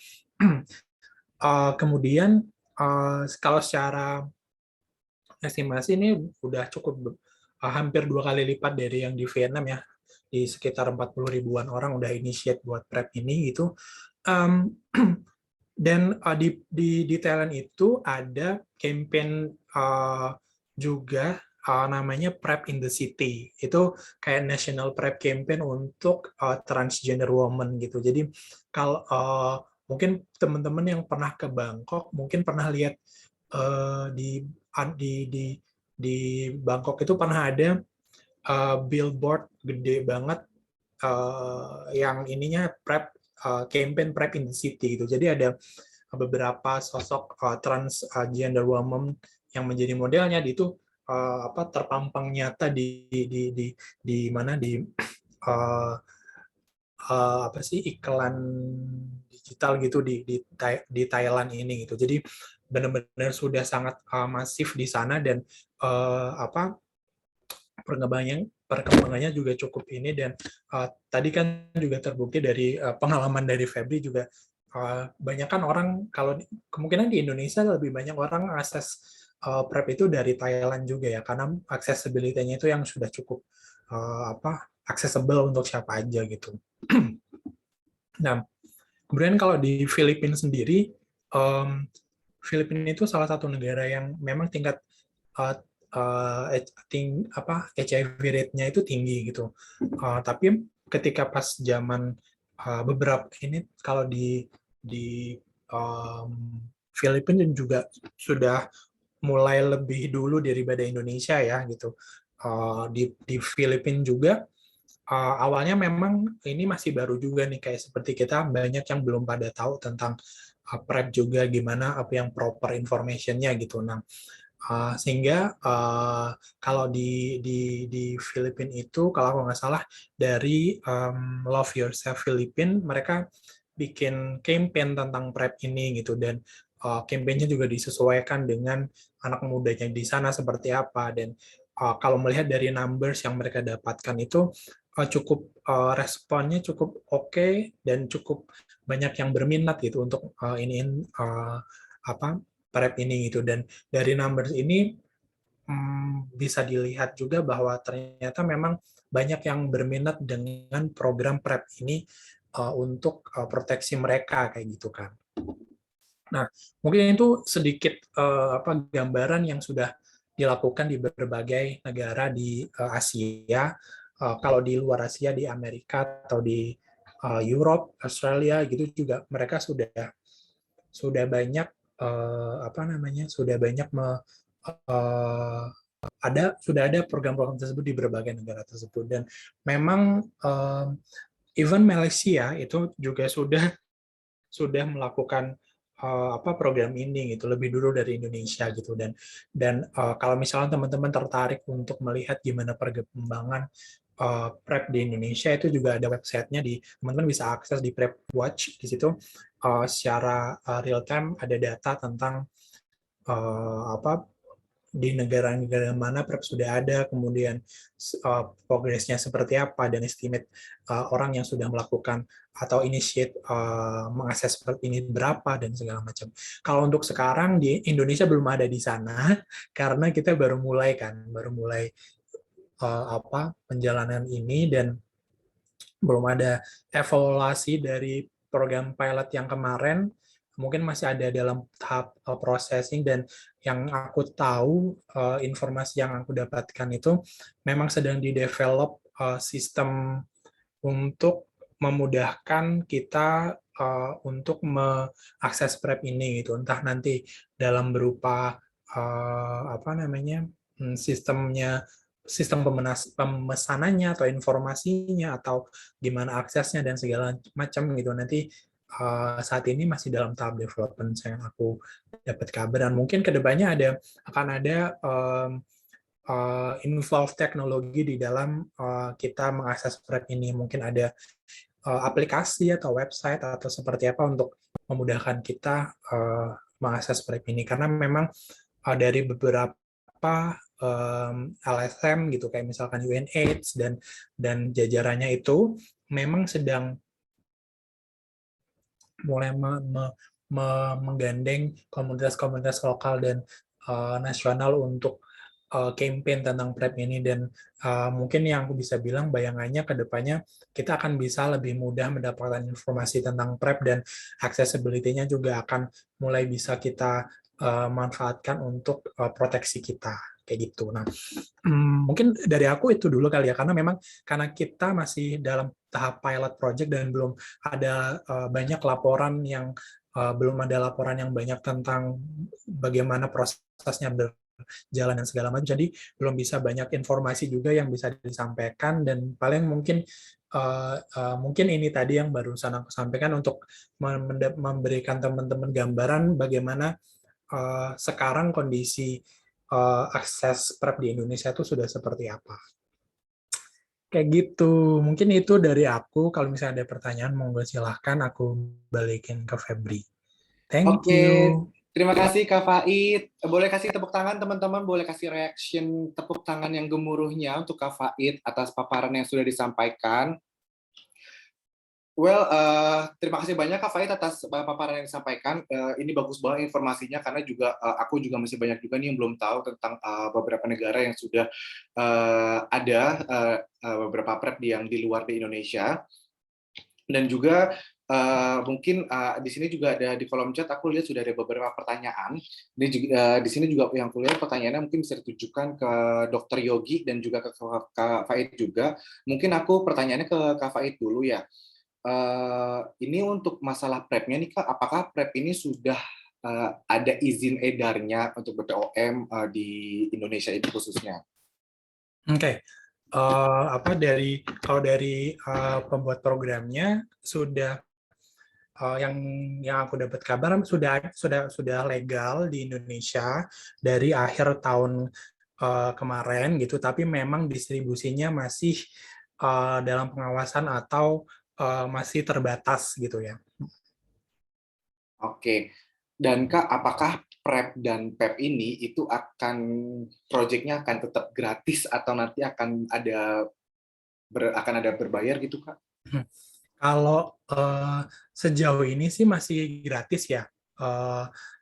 kemudian kalau secara estimasi ini udah cukup hampir 2 kali lipat dari yang di Vietnam ya, di sekitar 40 ribuan orang udah initiate buat PrEP ini gitu. Dan di Thailand itu ada campaign juga namanya PrEP in the City. Itu kayak national PrEP campaign untuk transgender woman gitu. Jadi kalau mungkin teman-teman yang pernah ke Bangkok mungkin pernah lihat di Bangkok itu pernah ada billboard gede banget yang ininya PrEP, campaign PrEP in the City gitu. Jadi ada beberapa sosok transgender woman yang menjadi modelnya, itu terpampang nyata di iklan digital gitu di Thailand ini gitu. Jadi benar-benar sudah sangat masif di sana, dan perkembangannya juga cukup ini. Dan tadi kan juga terbukti dari pengalaman dari Febri juga, banyak kan orang, kalau kemungkinan di Indonesia lebih banyak orang akses PrEP itu dari Thailand juga ya, karena accessibility-nya itu yang sudah cukup accessible untuk siapa aja gitu. Nah, kemudian kalau di Filipina sendiri, Filipina itu salah satu negara yang memang tingkat HIV rate-nya itu tinggi gitu. Tapi ketika pas zaman beberapa ini, kalau di Filipina juga sudah mulai lebih dulu daripada Indonesia ya gitu. Di Filipina juga awalnya memang ini masih baru juga nih, kayak seperti kita banyak yang belum pada tahu tentang PrEP juga, gimana yang proper information-nya gitu. Nah, sehingga kalau di Filipina itu, kalau aku nggak salah, dari Love Yourself Philippines, mereka bikin campaign tentang PrEP ini gitu, dan campaign-nya juga disesuaikan dengan anak mudanya di sana seperti apa. Dan kalau melihat dari numbers yang mereka dapatkan itu cukup responnya cukup oke, dan cukup banyak yang berminat gitu untuk PrEP ini gitu. Dan dari numbers ini bisa dilihat juga bahwa ternyata memang banyak yang berminat dengan program PrEP ini untuk proteksi mereka kayak gitu kan. Nah, mungkin itu sedikit gambaran yang sudah dilakukan di berbagai negara di Asia. Kalau di luar Asia, di Amerika atau di Europe, Australia gitu juga mereka sudah banyak sudah ada program-program tersebut di berbagai negara tersebut. Dan memang even Malaysia itu juga sudah melakukan program ini gitu lebih dulu dari Indonesia gitu. Dan kalau misalnya teman-teman tertarik untuk melihat gimana perkembangan PrEP di Indonesia, itu juga ada websitenya, teman-teman bisa akses di PrEP Watch. Di situ secara real time ada data tentang di negara-negara mana PrEP sudah ada, kemudian progresnya seperti apa, dan estimate orang yang sudah melakukan atau initiate mengakses PrEP ini berapa, dan segala macam. Kalau untuk sekarang di Indonesia belum ada di sana, karena kita baru mulai penjalanan ini, dan belum ada evaluasi dari program pilot yang kemarin. Mungkin masih ada dalam tahap processing, dan yang aku tahu, informasi yang aku dapatkan itu memang sedang di-develop sistem untuk memudahkan kita untuk mengakses PrEP ini gitu. Entah nanti dalam berupa sistem pemesanannya atau informasinya atau gimana aksesnya dan segala macam gitu. Nanti saat ini masih dalam tahap development yang aku dapat kabar, dan mungkin kedepannya akan ada involve teknologi di dalam kita mengakses PrEP ini. Mungkin ada aplikasi atau website atau seperti apa untuk memudahkan kita mengakses PrEP ini, karena memang dari beberapa LSM gitu, kayak misalkan UNAIDS dan jajarannya itu memang sedang mulai menggandeng komunitas-komunitas lokal dan nasional untuk campaign tentang PrEP ini. Dan mungkin yang aku bisa bilang bayangannya ke depannya kita akan bisa lebih mudah mendapatkan informasi tentang PrEP, dan accessibility-nya juga akan mulai bisa kita manfaatkan untuk proteksi kita kayak gitu. Nah, mungkin dari aku itu dulu kali ya, karena kita masih dalam tahap pilot project dan belum ada banyak laporan yang banyak tentang bagaimana prosesnya berjalan dan segala macam. Jadi belum bisa banyak informasi juga yang bisa disampaikan, dan paling mungkin ini tadi yang barusan aku sampaikan untuk memberikan teman-teman gambaran bagaimana sekarang kondisi akses PrEP di Indonesia itu sudah seperti apa. Kayak gitu. Mungkin itu dari aku. Kalau misalnya ada pertanyaan, monggo silahkan aku balikin ke Febri. Thank you. Terima kasih Kak Faid. Boleh kasih tepuk tangan teman-teman, boleh kasih reaction tepuk tangan yang gemuruhnya untuk Kak Faid atas paparan yang sudah disampaikan. Well, terima kasih banyak Kak Faid atas paparan yang disampaikan. Ini bagus banget informasinya, karena juga aku juga masih banyak juga nih yang belum tahu tentang beberapa negara yang sudah ada beberapa PrEP yang di luar di Indonesia. Dan juga mungkin di sini juga ada di kolom chat aku lihat sudah ada beberapa pertanyaan. Di sini juga yang aku lihat pertanyaannya mungkin bisa ditujukan ke Dr. Yogi dan juga ke Kak Faid juga. Mungkin aku pertanyaannya ke Kak Faid dulu ya. Ini untuk masalah PrEP-nya nih Kak, apakah PrEP ini sudah ada izin edarnya untuk BPOM di Indonesia itu khususnya? Oke. Kalau dari pembuat programnya sudah yang aku dapat kabar sudah legal di Indonesia dari akhir tahun kemarin gitu, tapi memang distribusinya masih dalam pengawasan atau masih terbatas gitu ya. Oke. Dan Kak, apakah PrEP dan PEP ini itu proyeknya akan tetap gratis atau nanti akan ada berbayar gitu Kak? Kalau sejauh ini sih masih gratis ya.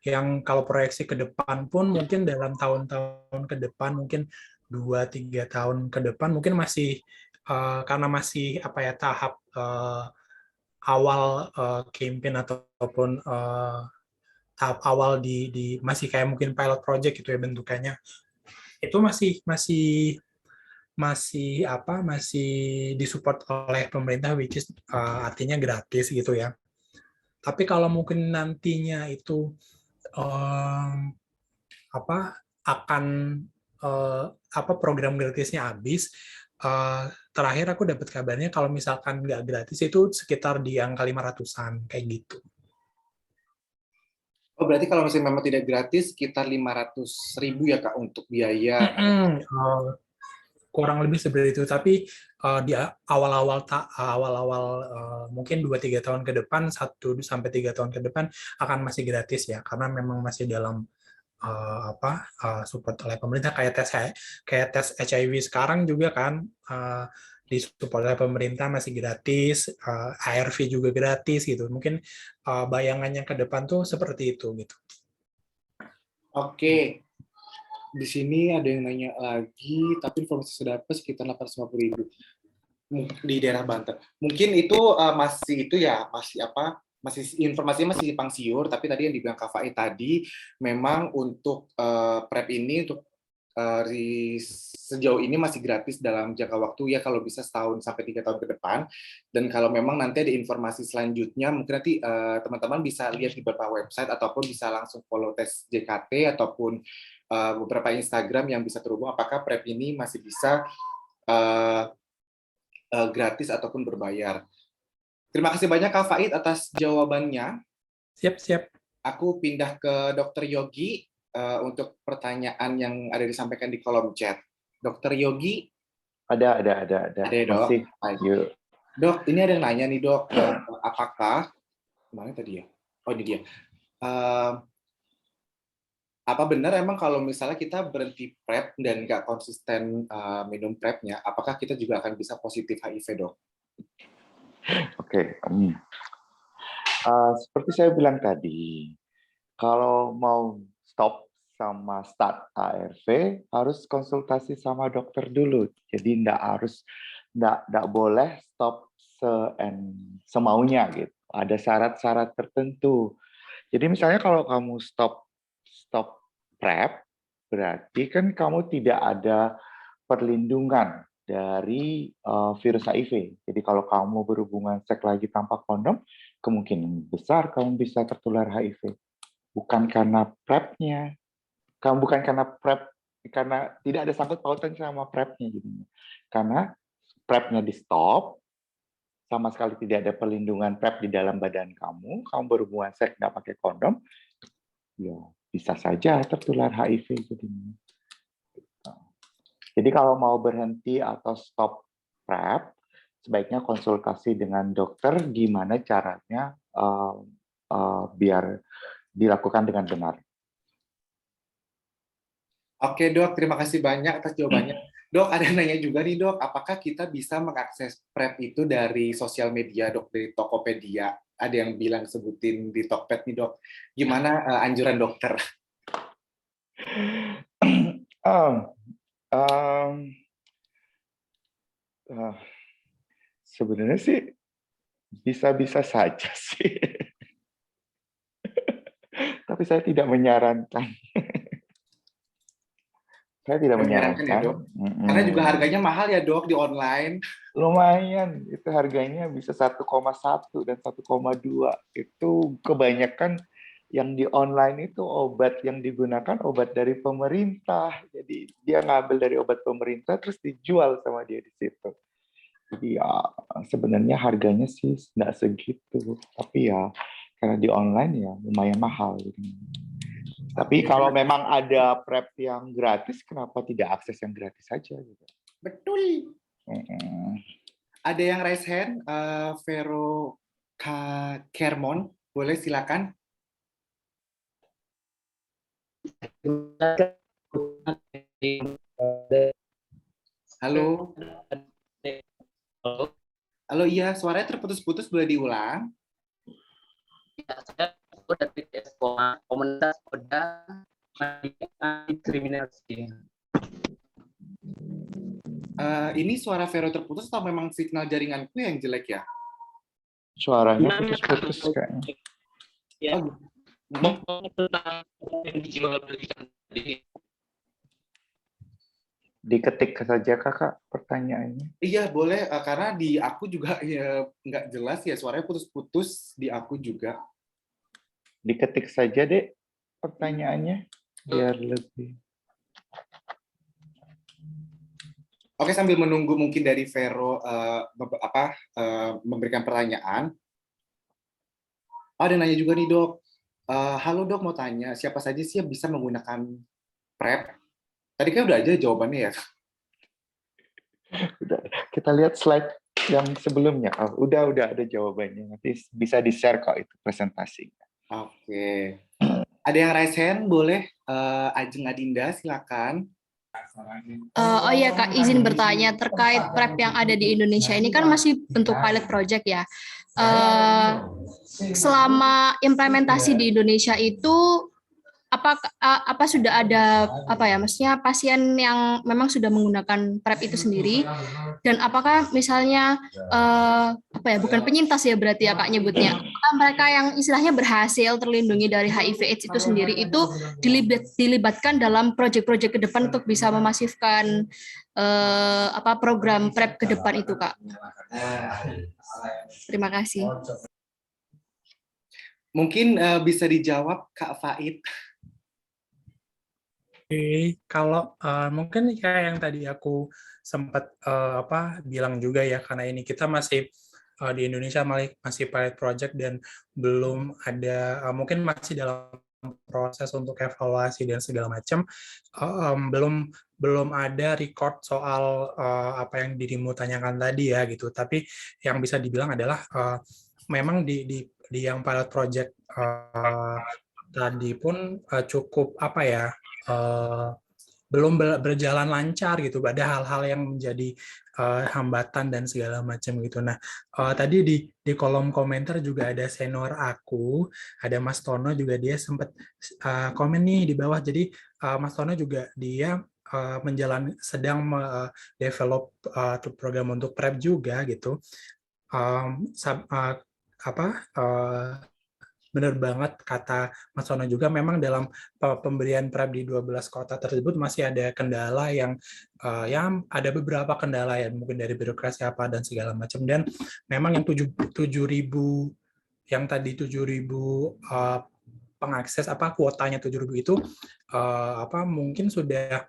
Yang kalau proyeksi ke depan pun mungkin dalam tahun-tahun ke depan, mungkin 2-3 tahun ke depan mungkin masih karena masih tahap awal campaign ataupun tahap awal di masih kayak mungkin pilot project gitu ya bentukannya, itu masih disupport oleh pemerintah, which is artinya gratis gitu ya. Tapi kalau mungkin nantinya itu akan program gratisnya habis, terakhir aku dapat kabarnya kalau misalkan nggak gratis itu sekitar di angka 500-an kayak gitu. Oh, berarti kalau misalnya memang tidak gratis sekitar 500.000 ya Kak untuk biaya. Kurang lebih seperti itu, tapi di awal-awal mungkin 2-3 tahun ke depan, 1-3 tahun ke depan akan masih gratis ya, karena memang masih dalam support oleh pemerintah. Kayak tes HIV sekarang juga kan disupport oleh pemerintah, masih gratis, ARV juga gratis gitu. Mungkin bayangannya ke depan tuh seperti itu gitu. Oke. Di sini ada yang nanya lagi, tapi informasi sudah dapat sekitar 850.000 di daerah Banten. Mungkin itu masih informasinya masih simpang siur, tapi tadi yang dibilang Kak Faid tadi, memang untuk PrEP ini untuk sejauh ini masih gratis dalam jangka waktu ya, kalau bisa 1-3 tahun ke depan. Dan kalau memang nanti ada informasi selanjutnya, mungkin nanti teman-teman bisa lihat di beberapa website ataupun bisa langsung follow tes JKT ataupun beberapa Instagram yang bisa terhubung apakah PrEP ini masih bisa gratis ataupun berbayar. Terima kasih banyak Kak Faid atas jawabannya. Siap. Aku pindah ke Dr. Yogi untuk pertanyaan yang ada disampaikan di kolom chat. Dr. Yogi? Ada. Ada ya, Dok? Yuk. Dok, ini ada yang nanya nih, Dok. Apakah, kemana tadi ya? Oh, ini dia. Apa benar emang kalau misalnya kita berhenti PrEP dan nggak konsisten minum PrEP-nya, apakah kita juga akan bisa positif HIV, Dok? Oke. Seperti saya bilang tadi, kalau mau stop sama start ARV, harus konsultasi sama dokter dulu. Jadi nggak boleh stop semaunya gitu. Ada syarat-syarat tertentu. Jadi misalnya kalau kamu stop PrEP, berarti kan kamu tidak ada perlindungan dari virus HIV. Jadi kalau kamu berhubungan seks lagi tanpa kondom, kemungkinan besar kamu bisa tertular HIV. Bukan karena PrEP-nya, karena tidak ada sangkut pautan sama PrEP-nya. Karena PrEP-nya di stop, sama sekali tidak ada perlindungan PrEP di dalam badan kamu berhubungan seks nggak pakai kondom, ya bisa saja tertular HIV. Jadi kalau mau berhenti atau stop PrEP, sebaiknya konsultasi dengan dokter gimana caranya biar dilakukan dengan benar. Oke, Dok, terima kasih banyak atas jawabannya. Dok, ada yang nanya juga nih, Dok, apakah kita bisa mengakses PrEP itu dari sosial media, Dok, dari Tokopedia? Ada yang bilang sebutin di Tokped nih, Dok. Gimana anjuran dokter? Sebenarnya sih bisa-bisa saja sih. Tapi saya tidak menyarankan. Saya tidak menyarankan. Ya, Dok? Karena juga harganya mahal ya, Dok, di online. Lumayan, itu harganya bisa 1,1 dan 1,2. Itu kebanyakan yang di online itu obat yang digunakan obat dari pemerintah. Jadi dia ngambil dari obat pemerintah terus dijual sama dia di situ. Jadi ya sebenarnya harganya sih nggak segitu. Tapi ya karena di online ya lumayan mahal. Tapi kalau memang ada PrEP yang gratis, kenapa tidak akses yang gratis saja? Gitu. Betul. Ada yang raise hand, Vero Kermon, boleh silakan. Halo. Halo, iya, suaranya terputus-putus, boleh diulang? Ya, saya dari komunitas Oda diskriminasi. Ini suara Vero terputus atau memang signal jaringanku yang jelek ya? Suaranya putus-putus kayaknya. Ya. Oh, tentang digital pendidikan tadi. Diketik saja kakak pertanyaannya. Iya boleh, karena di aku juga ya nggak jelas ya, suaranya putus-putus di aku juga. Diketik saja deh pertanyaannya biar lebih. Oke, sambil menunggu mungkin dari Vero memberikan pertanyaan. Ada yang nanya juga nih dok. Halo dok, mau tanya siapa saja sih yang bisa menggunakan PrEP? Tadi kan udah aja jawabannya ya. Udah, kita lihat slide yang sebelumnya. Udah ada jawabannya. Nanti bisa di-share kok itu presentasinya. Oke. Ada yang raise hand, boleh? Ajeng Adinda, silakan. Oh iya Kak, izin bertanya terkait PrEP yang ada di Indonesia ini kan masih bentuk pilot project ya. Selama implementasi di Indonesia itu apa sudah ada maksudnya pasien yang memang sudah menggunakan PrEP itu sendiri, dan apakah misalnya bukan penyintas ya berarti ya Kak nyebutnya, mereka yang istilahnya berhasil terlindungi dari HIV/AIDS itu sendiri itu dilibatkan dalam proyek-proyek ke depan untuk bisa memasifkan program PrEP ke depan itu Kak. Terima kasih. Mungkin bisa dijawab Kak Faid. Oke, kalau mungkin kayak yang tadi aku sempat bilang juga ya, karena ini kita masih di Indonesia masih pilot project dan belum ada, mungkin masih dalam proses untuk evaluasi dan segala macam, belum ada record soal apa yang dirimu tanyakan tadi ya gitu. Tapi yang bisa dibilang adalah memang di yang pilot project tadi pun cukup belum berjalan lancar gitu, ada hal-hal yang menjadi hambatan dan segala macam gitu. Nah, tadi di kolom komentar juga ada senior aku, ada Mas Tono juga, dia sempat komen nih di bawah. Jadi Mas Tono juga dia sedang develop program untuk PrEP juga gitu. Benar banget kata Mas Sono juga, memang dalam pemberian PrEP di 12 kota tersebut masih ada kendala yang ada beberapa kendala ya, mungkin dari birokrasi apa dan segala macam. Dan memang yang 7.000 yang tadi 7.000 pengakses kuotanya 7.000 itu mungkin sudah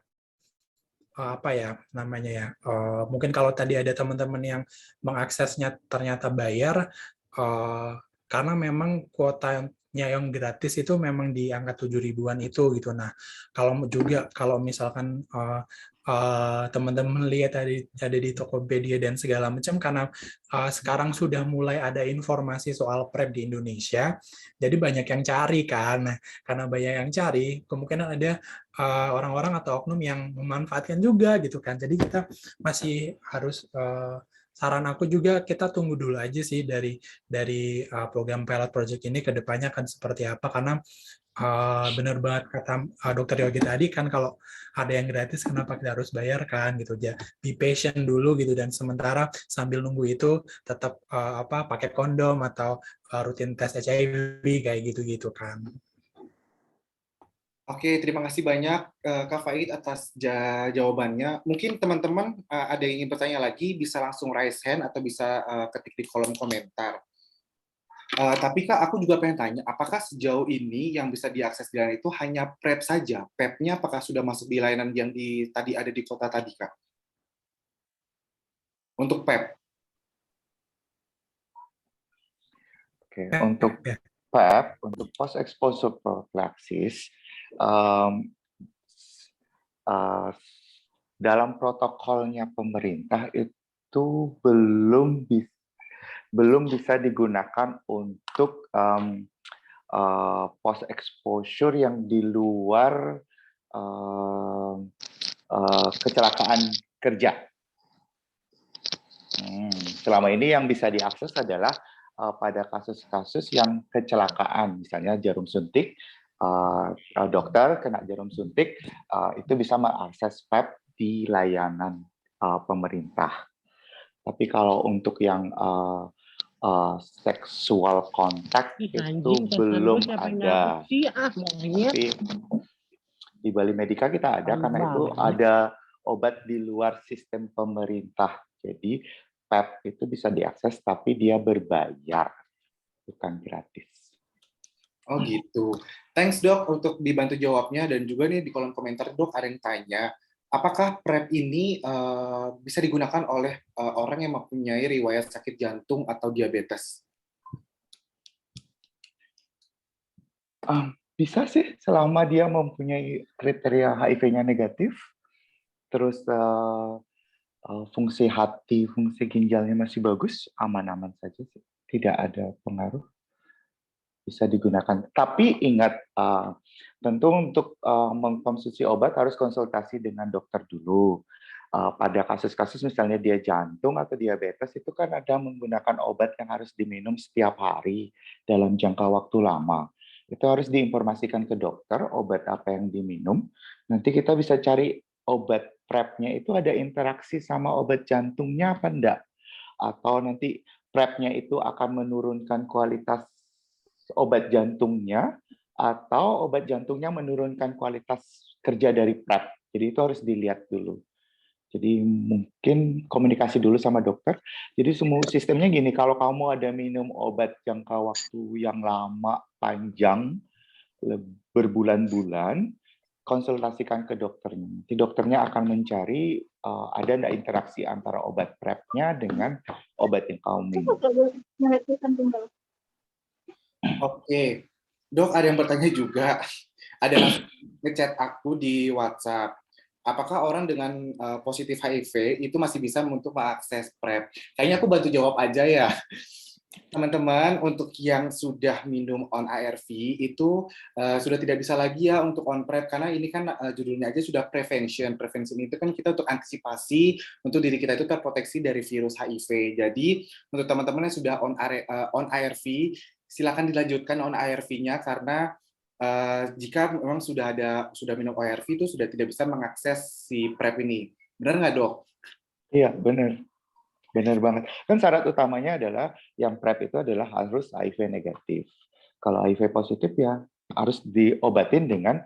mungkin kalau tadi ada teman-teman yang mengaksesnya ternyata bayar, karena memang kuotanya yang gratis itu memang di angka 7.000-an itu gitu. Nah, kalau misalkan teman-teman lihat ada di Tokopedia dan segala macam, karena sekarang sudah mulai ada informasi soal PrEP di Indonesia, jadi banyak yang cari kan. Nah, karena banyak yang cari, kemungkinan ada orang-orang atau oknum yang memanfaatkan juga gitu kan. Jadi kita masih harus saran aku juga kita tunggu dulu aja sih dari program pilot project ini ke depannya akan seperti apa, karena benar banget kata Dokter Yogi tadi kan, kalau ada yang gratis kenapa kita harus bayar kan gitu. Ya, be patient dulu gitu, dan sementara sambil nunggu itu tetap pakai kondom atau rutin tes HIV kayak gitu-gitu kan. Oke, terima kasih banyak Kak Faid atas jawabannya. Mungkin teman-teman ada yang ingin bertanya lagi, bisa langsung raise hand atau bisa ketik di kolom komentar. Tapi Kak, aku juga pengen tanya, apakah sejauh ini yang bisa diakses di layanan itu hanya PrEP saja? PrEP-nya apakah sudah masuk di layanan yang tadi ada di kota tadi, Kak? Untuk PrEP? Oke, untuk PrEP, untuk post exposure prophylaxis, dalam protokolnya pemerintah itu belum bisa digunakan untuk post exposure yang di luar kecelakaan kerja. Selama ini yang bisa diakses adalah pada kasus-kasus yang kecelakaan, misalnya jarum suntik, dokter kena jarum suntik, itu bisa mengakses PrEP di layanan pemerintah. Tapi kalau untuk yang seksual kontak Ih, itu anjing, pesan belum gue siapa yang ada. dapet sih? Ah, monyet. Tapi di Bali Medica kita ada, Tahu karena itu banget. ada obat di luar sistem pemerintah. Jadi PEP itu bisa diakses tapi dia berbayar, bukan gratis. Oh gitu. Thanks dok untuk dibantu jawabnya, dan juga nih di kolom komentar dok ada yang tanya, apakah PrEP ini bisa digunakan oleh orang yang mempunyai riwayat sakit jantung atau diabetes? Bisa sih, selama dia mempunyai kriteria HIV-nya negatif, terus fungsi hati, fungsi ginjalnya masih bagus, aman-aman saja sih. Tidak ada pengaruh. Bisa digunakan. Tapi ingat, tentu untuk mengkonsumsi obat harus konsultasi dengan dokter dulu. Pada kasus-kasus misalnya dia jantung atau diabetes, itu kan ada menggunakan obat yang harus diminum setiap hari dalam jangka waktu lama. Itu harus diinformasikan ke dokter obat apa yang diminum. Nanti kita bisa cari obat PrEP-nya itu ada interaksi sama obat jantungnya apa enggak. Atau nanti PrEP-nya itu akan menurunkan kualitas obat jantungnya, atau obat jantungnya menurunkan kualitas kerja dari PrEP. Jadi itu harus dilihat dulu. Jadi mungkin komunikasi dulu sama dokter. Jadi semua sistemnya gini, kalau kamu ada minum obat jangka waktu yang lama, panjang, berbulan-bulan, konsultasikan ke dokternya. Nanti dokternya akan mencari ada enggak interaksi antara obat PrEP-nya dengan obat yang kamu minum. Oke, dok ada yang bertanya juga, ada yang ngechat aku di WhatsApp. Apakah orang dengan positif HIV itu masih bisa untuk mengakses PrEP? Kayaknya aku bantu jawab aja ya. Teman-teman, untuk yang sudah minum on ARV itu sudah tidak bisa lagi ya untuk on PrEP, karena ini kan judulnya aja sudah prevention. Prevention itu kan kita untuk antisipasi untuk diri kita itu terproteksi dari virus HIV. Jadi untuk teman-teman yang sudah on ARV, silakan dilanjutkan on ARV-nya, karena jika memang sudah minum ARV itu sudah tidak bisa mengakses si PrEP ini. Benar nggak dok? Iya, benar. Benar banget. Kan syarat utamanya adalah yang PrEP itu adalah harus HIV negatif. Kalau HIV positif ya harus diobatin dengan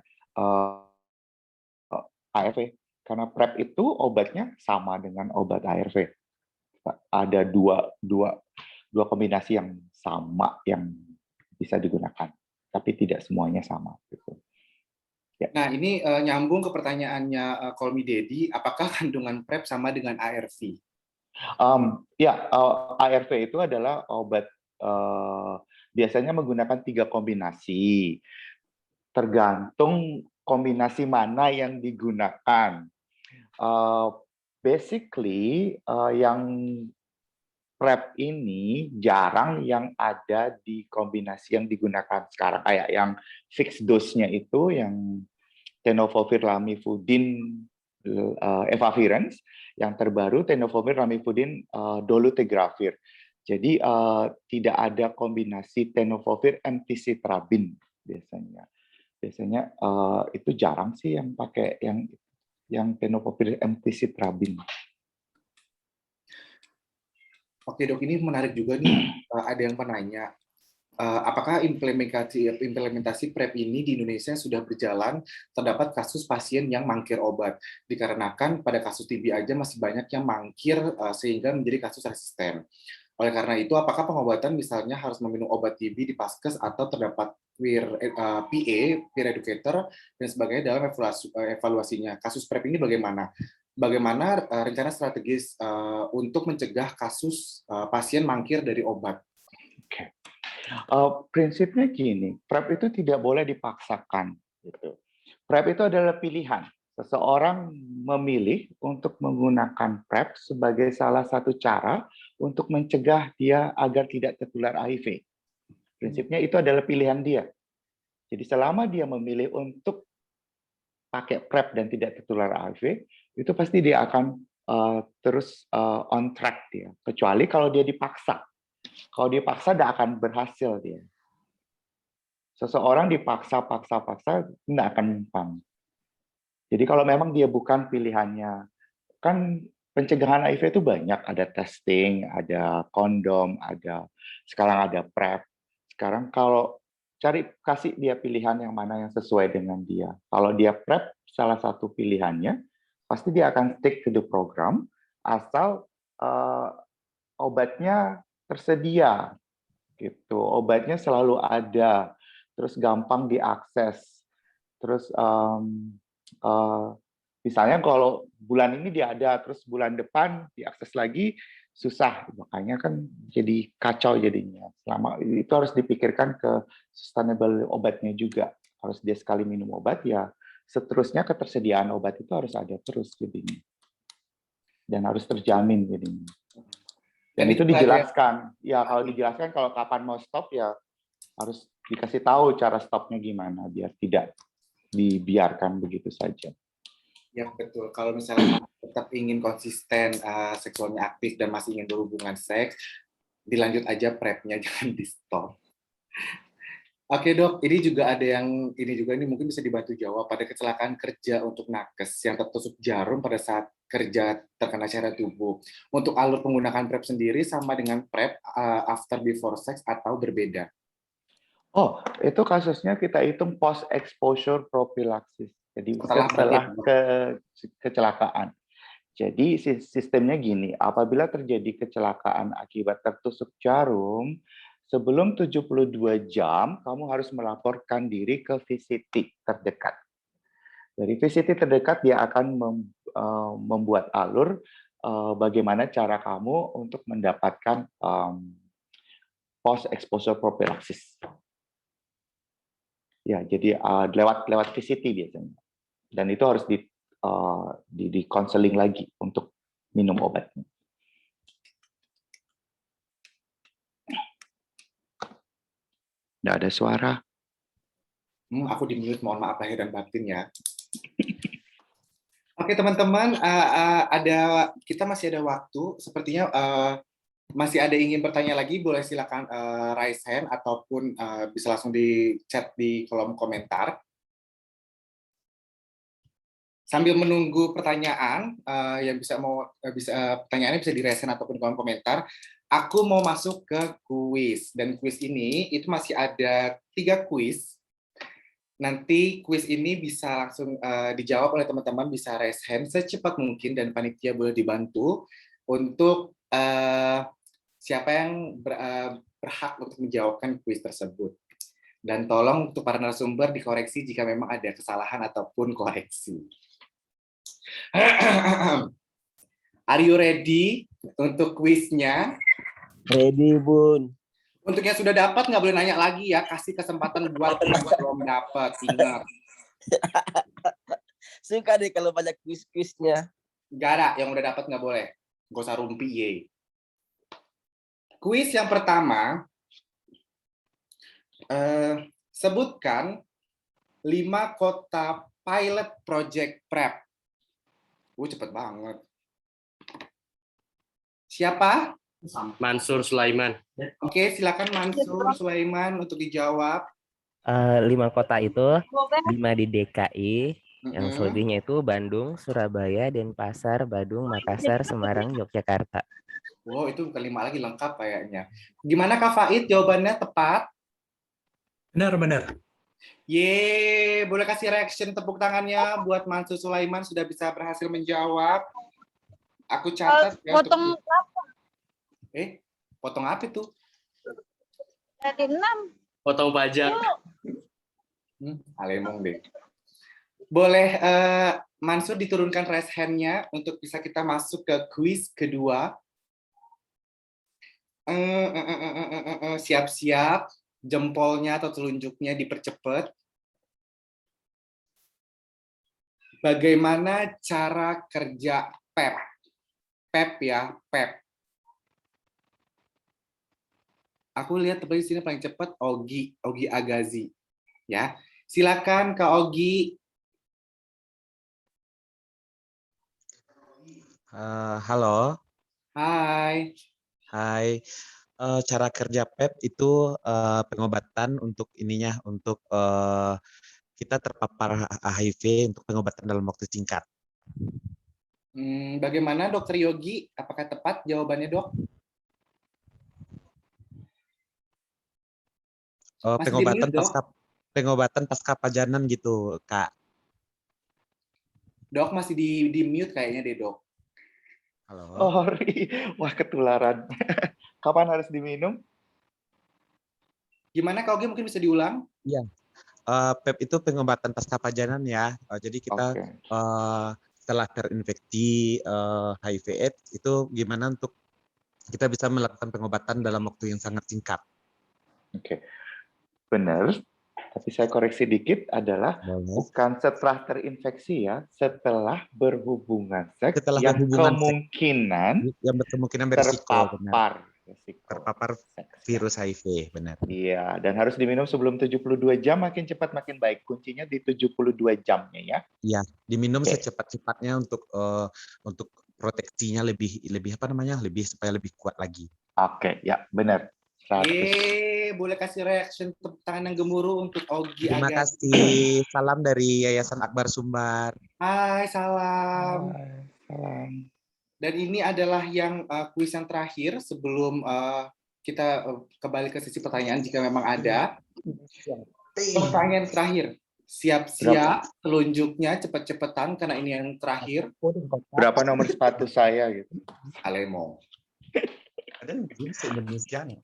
ARV. Karena PrEP itu obatnya sama dengan obat ARV. Ada dua kombinasi yang sama yang bisa digunakan, tapi tidak semuanya sama. Gitu. Ya. Nah ini nyambung ke pertanyaannya Kolmi Dedi, apakah kandungan PrEP sama dengan ARV? ARV itu adalah obat biasanya menggunakan 3 kombinasi. Tergantung kombinasi mana yang digunakan. Basically, yang PrEP ini jarang yang ada di kombinasi yang digunakan sekarang. Kayak yang fixed dose-nya itu, yang tenofovir lamivudin efavirenz, yang terbaru tenofovir lamivudin dolutegravir. Jadi tidak ada kombinasi tenofovir emtricitrabin biasanya. Biasanya itu jarang sih yang pakai yang tenofovir emtricitrabin. Oke dok, ini menarik juga nih, ada yang menanya, apakah implementasi PrEP ini di Indonesia sudah berjalan, terdapat kasus pasien yang mangkir obat, dikarenakan pada kasus TB aja masih banyak yang mangkir sehingga menjadi kasus resisten. Oleh karena itu, apakah pengobatan misalnya harus meminum obat TB di Paskes atau terdapat PA, peer educator, dan sebagainya dalam evaluasinya? Kasus PrEP ini bagaimana? Bagaimana rencana strategis untuk mencegah kasus pasien mangkir dari obat? Oke. Prinsipnya gini, PrEP itu tidak boleh dipaksakan. Gitu. PrEP itu adalah pilihan. Seseorang memilih untuk menggunakan PrEP sebagai salah satu cara untuk mencegah dia agar tidak tertular HIV. Prinsipnya itu adalah pilihan dia. Jadi selama dia memilih untuk pakai PrEP dan tidak tertular HIV, itu pasti dia akan terus on track dia. Kecuali kalau dia dipaksa. Kalau dipaksa tidak akan berhasil dia. Seseorang dipaksa, tidak akan mempan. Jadi kalau memang dia bukan pilihannya, kan pencegahan HIV itu banyak, ada testing, ada kondom, sekarang ada PrEP. Sekarang kalau kasih dia pilihan yang mana yang sesuai dengan dia. Kalau dia PrEP salah satu pilihannya, pasti dia akan stick to the program asal obatnya tersedia gitu. Obatnya selalu ada, terus gampang diakses. Terus misalnya kalau bulan ini dia ada, terus bulan depan diakses lagi susah, makanya kan jadi kacau jadinya. Selama itu harus dipikirkan ke sustainable obatnya juga. Harus dia sekali minum obat ya, seterusnya ketersediaan obat itu harus ada terus jadinya. Dan harus terjamin jadinya. Dan itu dijelaskan. Ya kalau dijelaskan kalau kapan mau stop ya harus dikasih tahu cara stopnya gimana biar tidak dibiarkan begitu saja. Ya betul. Kalau misalnya tetap ingin konsisten seksualnya aktif dan masih ingin berhubungan seks, dilanjut aja PrEP-nya, jangan di stop. Oke dok, ini juga ada yang ini mungkin bisa dibantu jawab. Pada kecelakaan kerja untuk nakes yang tertusuk jarum pada saat kerja terkena cairan tubuh. Untuk alur penggunaan PrEP sendiri sama dengan PrEP after before sex atau berbeda? Oh, itu kasusnya kita hitung post exposure prophylaxis. Jadi setelah kecelakaan. Jadi sistemnya gini, apabila terjadi kecelakaan akibat tertusuk jarum, sebelum 72 jam kamu harus melaporkan diri ke VCT terdekat. Dari VCT terdekat dia akan membuat alur bagaimana cara kamu untuk mendapatkan post exposure prophylaxis. Ya, jadi lewat VCT biasanya. Dan itu harus di konseling lagi untuk minum obatnya. Nggak ada suara. Aku di-mute, mohon maaf lahir dan batin ya. Oke teman-teman, kita masih ada waktu. Sepertinya masih ada ingin bertanya lagi, boleh silakan raise hand ataupun bisa langsung di chat di kolom komentar. Sambil menunggu pertanyaan, yang pertanyaannya bisa di raise hand ataupun di kolom komentar. Aku mau masuk ke kuis, dan kuis ini itu masih ada 3 kuis. Nanti kuis ini bisa langsung dijawab oleh teman-teman, bisa raise hand secepat mungkin dan panitia boleh dibantu untuk siapa yang berhak untuk menjawabkan kuis tersebut. Dan tolong untuk para narasumber dikoreksi jika memang ada kesalahan ataupun koreksi. Are you ready untuk kuisnya? Ready, Bun. Untuk yang sudah dapat nggak boleh nanya lagi ya, kasih kesempatan buat yang belum dapat, ingat. Suka deh kalau banyak kuis-kuisnya. Nggak ada, yang udah dapat nggak boleh. Nggak usah rumpi, ye. Kuis yang pertama, sebutkan 5 kota pilot project PrEP. Cepet banget. Siapa? Mansur Sulaiman. Oke, silakan Mansur Sulaiman untuk dijawab. 5 kota itu 5 di DKI, yang selebihnya itu Bandung, Surabaya, Denpasar, Badung, Makassar, Semarang, Yogyakarta. Wow, itu bukan 5 lagi, lengkap kayaknya. Gimana Kak Faid, jawabannya tepat? Benar. Yeay, boleh kasih reaction tepuk tangannya buat Mansur Sulaiman sudah bisa berhasil menjawab. Aku catat ya. Potong apa? Potong apa itu? Jadi 6. Potong pajak. Alemong deh. Boleh Mansur diturunkan raise hand-nya untuk bisa kita masuk ke kuis kedua. Siap-siap, jempolnya atau telunjuknya dipercepat. Bagaimana cara kerja PEP? PEP ya, PEP. Aku lihat di sini paling cepat Ogi Agazi. Ya, silakan Kak Ogi. Halo. Hai. Hai. Cara kerja PEP itu pengobatan untuk untuk kita terpapar HIV untuk pengobatan dalam waktu singkat. Bagaimana Dokter Yogi? Apakah tepat jawabannya, Dok? Masih di mute, Dok? Pengobatan pasca pajanan gitu, Kak. Dok, masih di mute kayaknya deh, Dok. Halo. Sorry, wah ketularan. Kapan harus diminum? Gimana Kak Ogi, mungkin bisa diulang? Iya. PEP itu pengobatan pasca pajanan ya. Jadi kita setelah terinfeksi HIV/AIDS itu gimana untuk kita bisa melakukan pengobatan dalam waktu yang sangat singkat. Oke, benar. Tapi saya koreksi dikit adalah bukan setelah terinfeksi ya, setelah berhubungan seks yang kemungkinan terpapar virus HIV, benar. Iya, dan harus diminum sebelum 72 jam, makin cepat makin baik. Kuncinya di 72 jamnya ya. Iya, diminum secepat-cepatnya untuk proteksinya lebih supaya lebih kuat lagi. Oke, ya benar. Boleh kasih reaction tepuk tangan yang gemuruh untuk Ogi. Terima kasih. Salam dari Yayasan Akbar Sumbar. Hai, salam. Hai, salam. Dan ini adalah yang kuis yang terakhir sebelum kita kembali ke sesi pertanyaan jika memang ada. Pertanyaan terakhir. Siap-siap, telunjuknya cepet-cepetan karena ini yang terakhir. Berapa nomor sepatu saya gitu? Alemo. Ada Indonesia nih.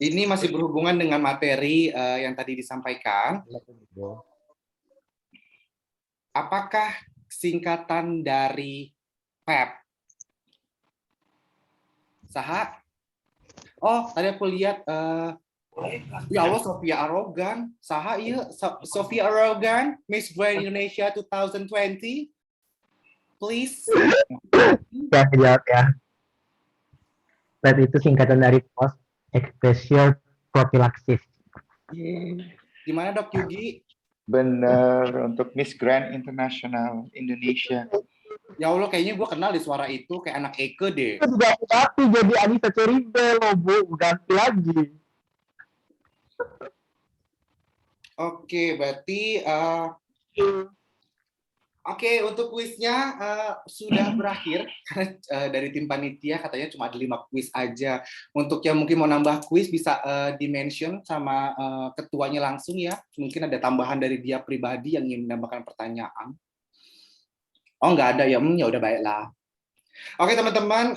Ini masih berhubungan dengan materi yang tadi disampaikan. Apakah singkatan dari PEP? Saha? Oh, tadi aku lihat. Ya Allah, Sofia Arogan. Saha iya? Sofia Arogan, Miss Grand Indonesia 2020. Please. Ya, jawab ya. PEP itu singkatan dari post exposure prophylaxis. Gimana Dok Yugi? Bener, untuk Miss Grand International Indonesia. Ya Allah, kayaknya gue kenal di suara itu, kayak anak Eke deh. Ganti jadi Anissa Ceribel loh, Bu. Ganti lagi. Oke, berarti Oke, untuk kuisnya sudah berakhir karena dari tim panitia katanya cuma ada 5 kuis aja. Untuk yang mungkin mau nambah kuis bisa di-mention sama ketuanya langsung ya. Mungkin ada tambahan dari dia pribadi yang ingin menambahkan pertanyaan. Oh, nggak ada ya? Ya udah baiklah. Oke, teman-teman,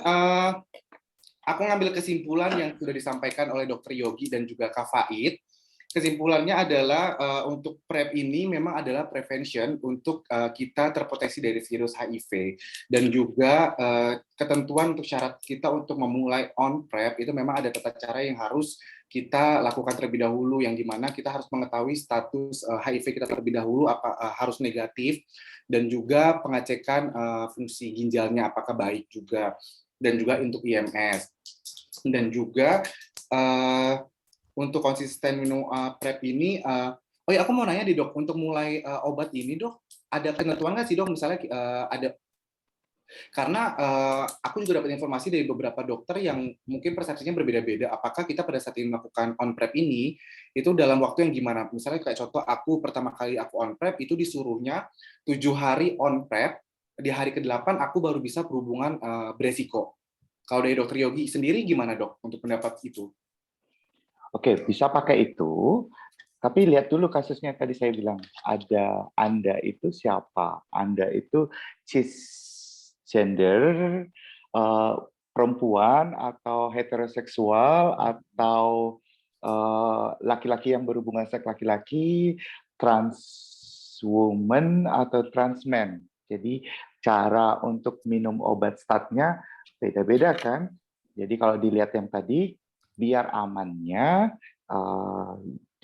aku ngambil kesimpulan yang sudah disampaikan oleh Dr. Yogi dan juga Kak Faid. Kesimpulannya adalah untuk PrEP ini memang adalah prevention untuk kita terproteksi dari virus HIV, dan juga ketentuan untuk syarat kita untuk memulai on PrEP itu memang ada tata cara yang harus kita lakukan terlebih dahulu, yang dimana kita harus mengetahui status HIV kita terlebih dahulu harus negatif, dan juga pengecekan fungsi ginjalnya apakah baik juga, dan juga untuk IMS, dan juga untuk konsisten minum PrEP ini, oh ya aku mau nanya nih Dok, untuk mulai obat ini Dok, ada ketentuan nggak sih Dok, misalnya ada, karena aku juga dapat informasi dari beberapa dokter yang mungkin persepsinya berbeda-beda, apakah kita pada saat ini melakukan on PrEP ini, itu dalam waktu yang gimana, misalnya kayak contoh aku pertama kali aku on PrEP, itu disuruhnya 7 hari on PrEP, di hari ke-8 aku baru bisa berhubungan beresiko. Kalau dari Dr. Yogi sendiri gimana Dok, untuk pendapat itu? Oke, bisa pakai itu, tapi lihat dulu kasusnya tadi saya bilang, ada Anda itu siapa? Anda itu cisgender, perempuan, atau heteroseksual, atau laki-laki yang berhubungan seks laki-laki, trans woman, atau trans man. Jadi cara untuk minum obat statnya beda-beda kan? Jadi kalau dilihat yang tadi, biar amannya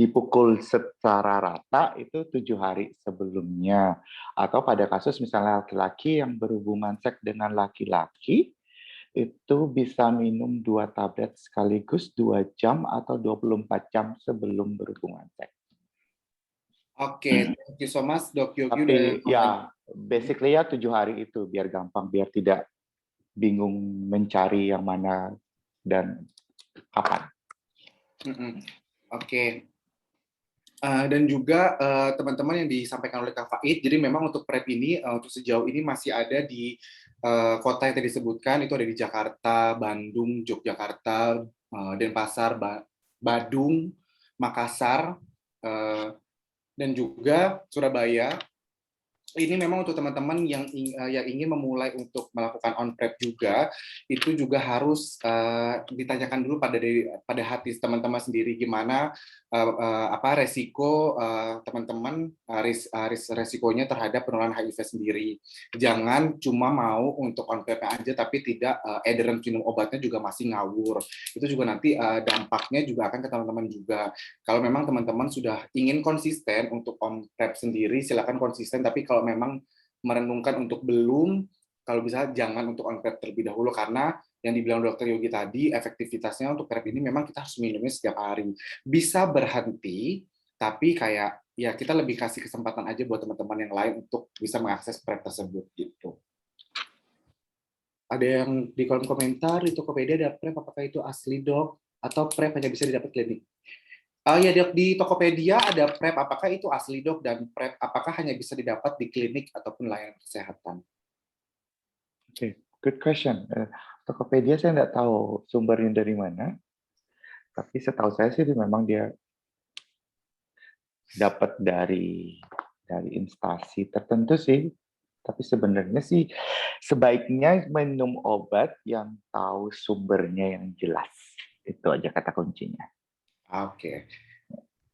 dipukul secara rata itu 7 hari sebelumnya. Atau pada kasus misalnya laki-laki yang berhubungan seks dengan laki-laki, itu bisa minum 2 tablet sekaligus 2 jam atau 24 jam sebelum berhubungan seks. Oke, thank you so much Dok Yogi. Tapi ya, basically ya 7 hari itu, biar gampang, biar tidak bingung mencari yang mana dan kapan. Oke. Dan juga teman-teman yang disampaikan oleh Kak Faid, jadi memang untuk PrEP ini untuk sejauh ini masih ada di kota yang tadi disebutkan, itu ada di Jakarta, Bandung, Yogyakarta, Denpasar, Badung, Makassar, dan juga Surabaya. Ini memang untuk teman-teman yang ingin memulai untuk melakukan on PrEP juga, itu juga harus ditanyakan dulu pada hati teman-teman sendiri gimana resiko teman-teman, resikonya terhadap penularan HIV sendiri. Jangan cuma mau untuk on PrEP aja tapi tidak adherence minum obatnya juga masih ngawur. Itu juga nanti dampaknya juga akan ke teman-teman juga. Kalau memang teman-teman sudah ingin konsisten untuk on PrEP sendiri, silakan konsisten, tapi kalau memang merenungkan untuk belum, kalau bisa jangan untuk on PrEP terlebih dahulu, karena yang dibilang Dokter Yogi tadi, efektivitasnya untuk PrEP ini memang kita harus minumnya setiap hari. Bisa berhenti, tapi kayak ya kita lebih kasih kesempatan aja buat teman-teman yang lain untuk bisa mengakses PrEP tersebut gitu. Ada yang di kolom komentar, di Tokopedia ada PrEP, apakah itu asli dok? Atau PrEP hanya bisa didapat klinik? Ya dok, di Tokopedia ada PrEP, apakah itu asli dok, dan PrEP apakah hanya bisa didapat di klinik ataupun layanan kesehatan? Oke, good question. Tokopedia saya nggak tahu sumbernya dari mana, tapi setahu saya sih memang dia dapat dari instansi tertentu sih. Tapi sebenarnya sih sebaiknya minum obat yang tahu sumbernya yang jelas. Itu aja kata kuncinya. Oke.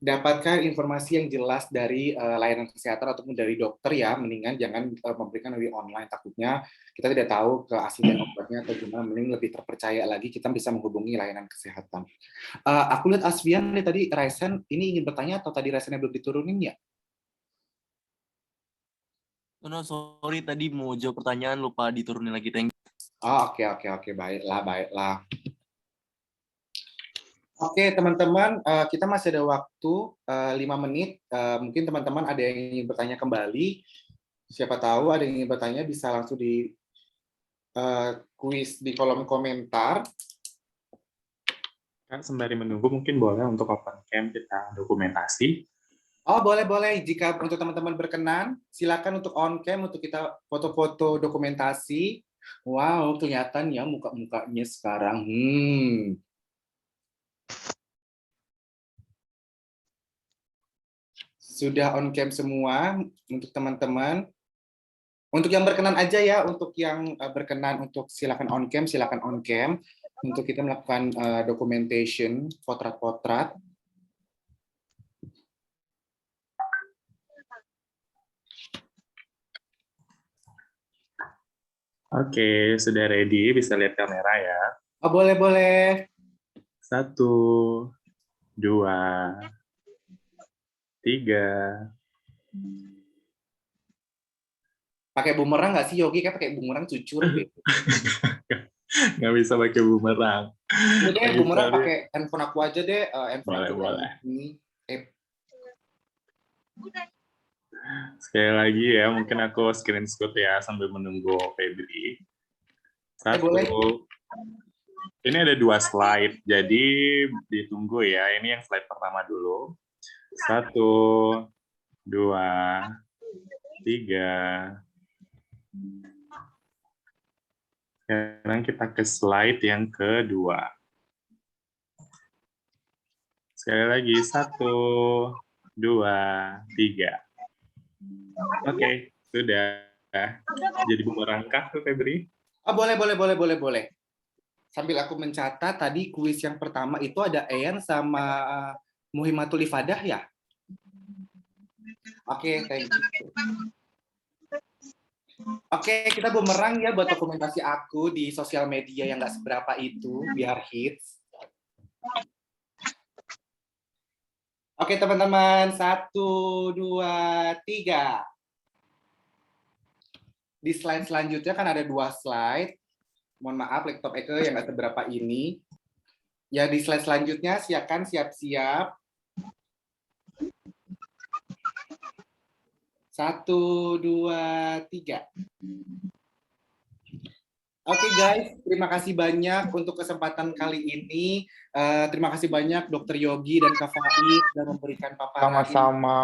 Dapatkan informasi yang jelas dari layanan kesehatan ataupun dari dokter ya, mendingan jangan memberikan dari online, takutnya kita tidak tahu keaslian obatnya atau gimana, mending lebih terpercaya lagi kita bisa menghubungi layanan kesehatan. Aku lihat Asfian tadi Raisen ini ingin bertanya, atau tadi Raisennya belum diturunin ya? No, sorry tadi mau jawab pertanyaan lupa diturunin lagi, thank you. Oke, baiklah. Oke teman-teman, kita masih ada waktu 5 menit. Mungkin teman-teman ada yang ingin bertanya kembali. Siapa tahu ada yang ingin bertanya bisa langsung di kuis di kolom komentar. Kan sembari menunggu mungkin boleh untuk open cam kita dokumentasi. Oh boleh. Jika untuk teman-teman berkenan, silakan untuk on cam untuk kita foto-foto dokumentasi. Wow, kelihatan ya muka-mukanya sekarang. Sudah on cam semua untuk teman-teman. Untuk yang berkenan aja ya, untuk yang berkenan untuk silakan on cam untuk kita melakukan documentation, potret-potret. Oke, sudah ready, bisa lihat kamera ya. Oh, boleh. 1, 2, 3. Pakai bumerang nggak sih Yogi? Kayak pakai bumerang cucur gitu. Nggak bisa pakai bumerang. Udah deh, bumerang pakai handphone aku aja deh. Boleh. Sekali lagi ya, mungkin aku screenshot ya sambil menunggu Febri. 1. Ini ada 2 slide, jadi ditunggu ya. Ini yang slide pertama dulu. 1, 2, 3. Sekarang kita ke slide yang kedua. Sekali lagi, 1, 2, 3. Oke, sudah. Jadi bumerang kah, Febri? Oh, boleh. Sambil aku mencatat, tadi kuis yang pertama itu ada Eyan sama Muhimatul Ifadah ya? Oke, thank you. Oke, kita bumerang ya buat dokumentasi aku di sosial media yang nggak seberapa itu, biar hits. Oke teman-teman, 1, 2, 3. Di slide selanjutnya kan ada 2 slide. Mohon maaf, laptop Eke yang nggak seberapa ini. Ya di slide selanjutnya silakan siap-siap. 1, 2, 3. Oke guys, terima kasih banyak untuk kesempatan kali ini. Terima kasih banyak Dr. Yogi dan Kak Faiz sudah memberikan paparan. Sama-sama,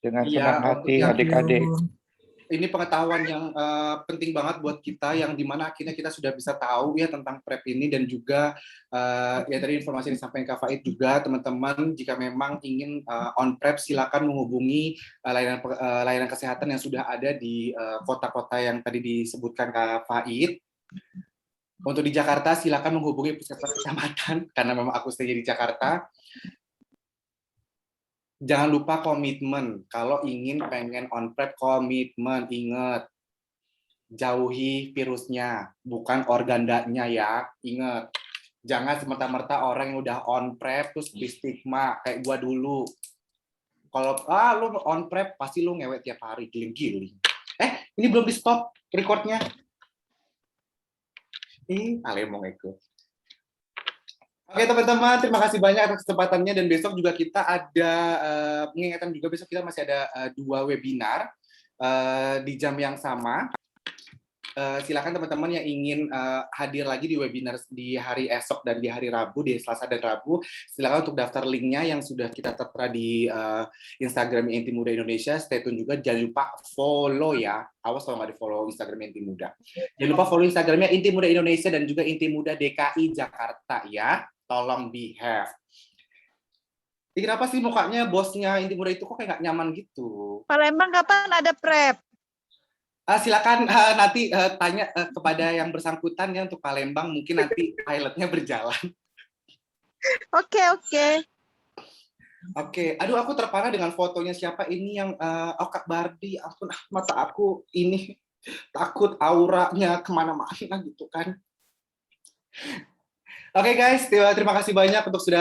dengan Iya, senang hati adik-adik. Ini pengetahuan yang penting banget buat kita, yang dimana akhirnya kita sudah bisa tahu ya tentang PrEP ini, dan juga ya tadi informasi yang disampaikan Kak Faiz juga, teman-teman jika memang ingin on PrEP silakan menghubungi layanan kesehatan yang sudah ada di kota-kota yang tadi disebutkan Kak Faiz. Untuk di Jakarta silakan menghubungi puskesmas kecamatan karena memang aku stay di Jakarta. Jangan lupa komitmen. Kalau pengen on PrEP, komitmen. Ingat, jauhi virusnya, bukan organdanya ya. Ingat, jangan semerta-merta orang yang udah on PrEP terus di stigma kayak gua dulu. Kalau lu on PrEP pasti lu ngewek tiap hari, giling-giling. Ini belum di stop recordnya. Alemong ikut. Oke teman-teman, terima kasih banyak atas kesempatannya, dan besok juga kita ada mengingatkan juga, besok kita masih ada 2 webinar di jam yang sama. Silakan teman-teman yang ingin hadir lagi di webinar di hari esok dan di hari Rabu, di Selasa dan Rabu, silakan untuk daftar linknya yang sudah kita tertera di Instagram Inti Muda Indonesia. Stay tune juga, jangan lupa follow ya. Awas kalau nggak di follow Instagram Inti Muda. Jangan lupa follow Instagramnya Inti Muda Indonesia dan juga Inti Muda DKI Jakarta ya. Tolong behave. Kenapa sih mukanya bosnya Inti Muda itu kok kayak nggak nyaman gitu? Palembang kapan ada PrEP? Silakan nanti tanya kepada yang bersangkutan ya untuk Palembang, mungkin nanti pilotnya berjalan. Oke. Aduh, aku terpana dengan fotonya siapa ini yang Kak Bardi. Ampun, mata aku ini takut auranya kemana-mana gitu kan. Oke guys, terima kasih banyak untuk sudah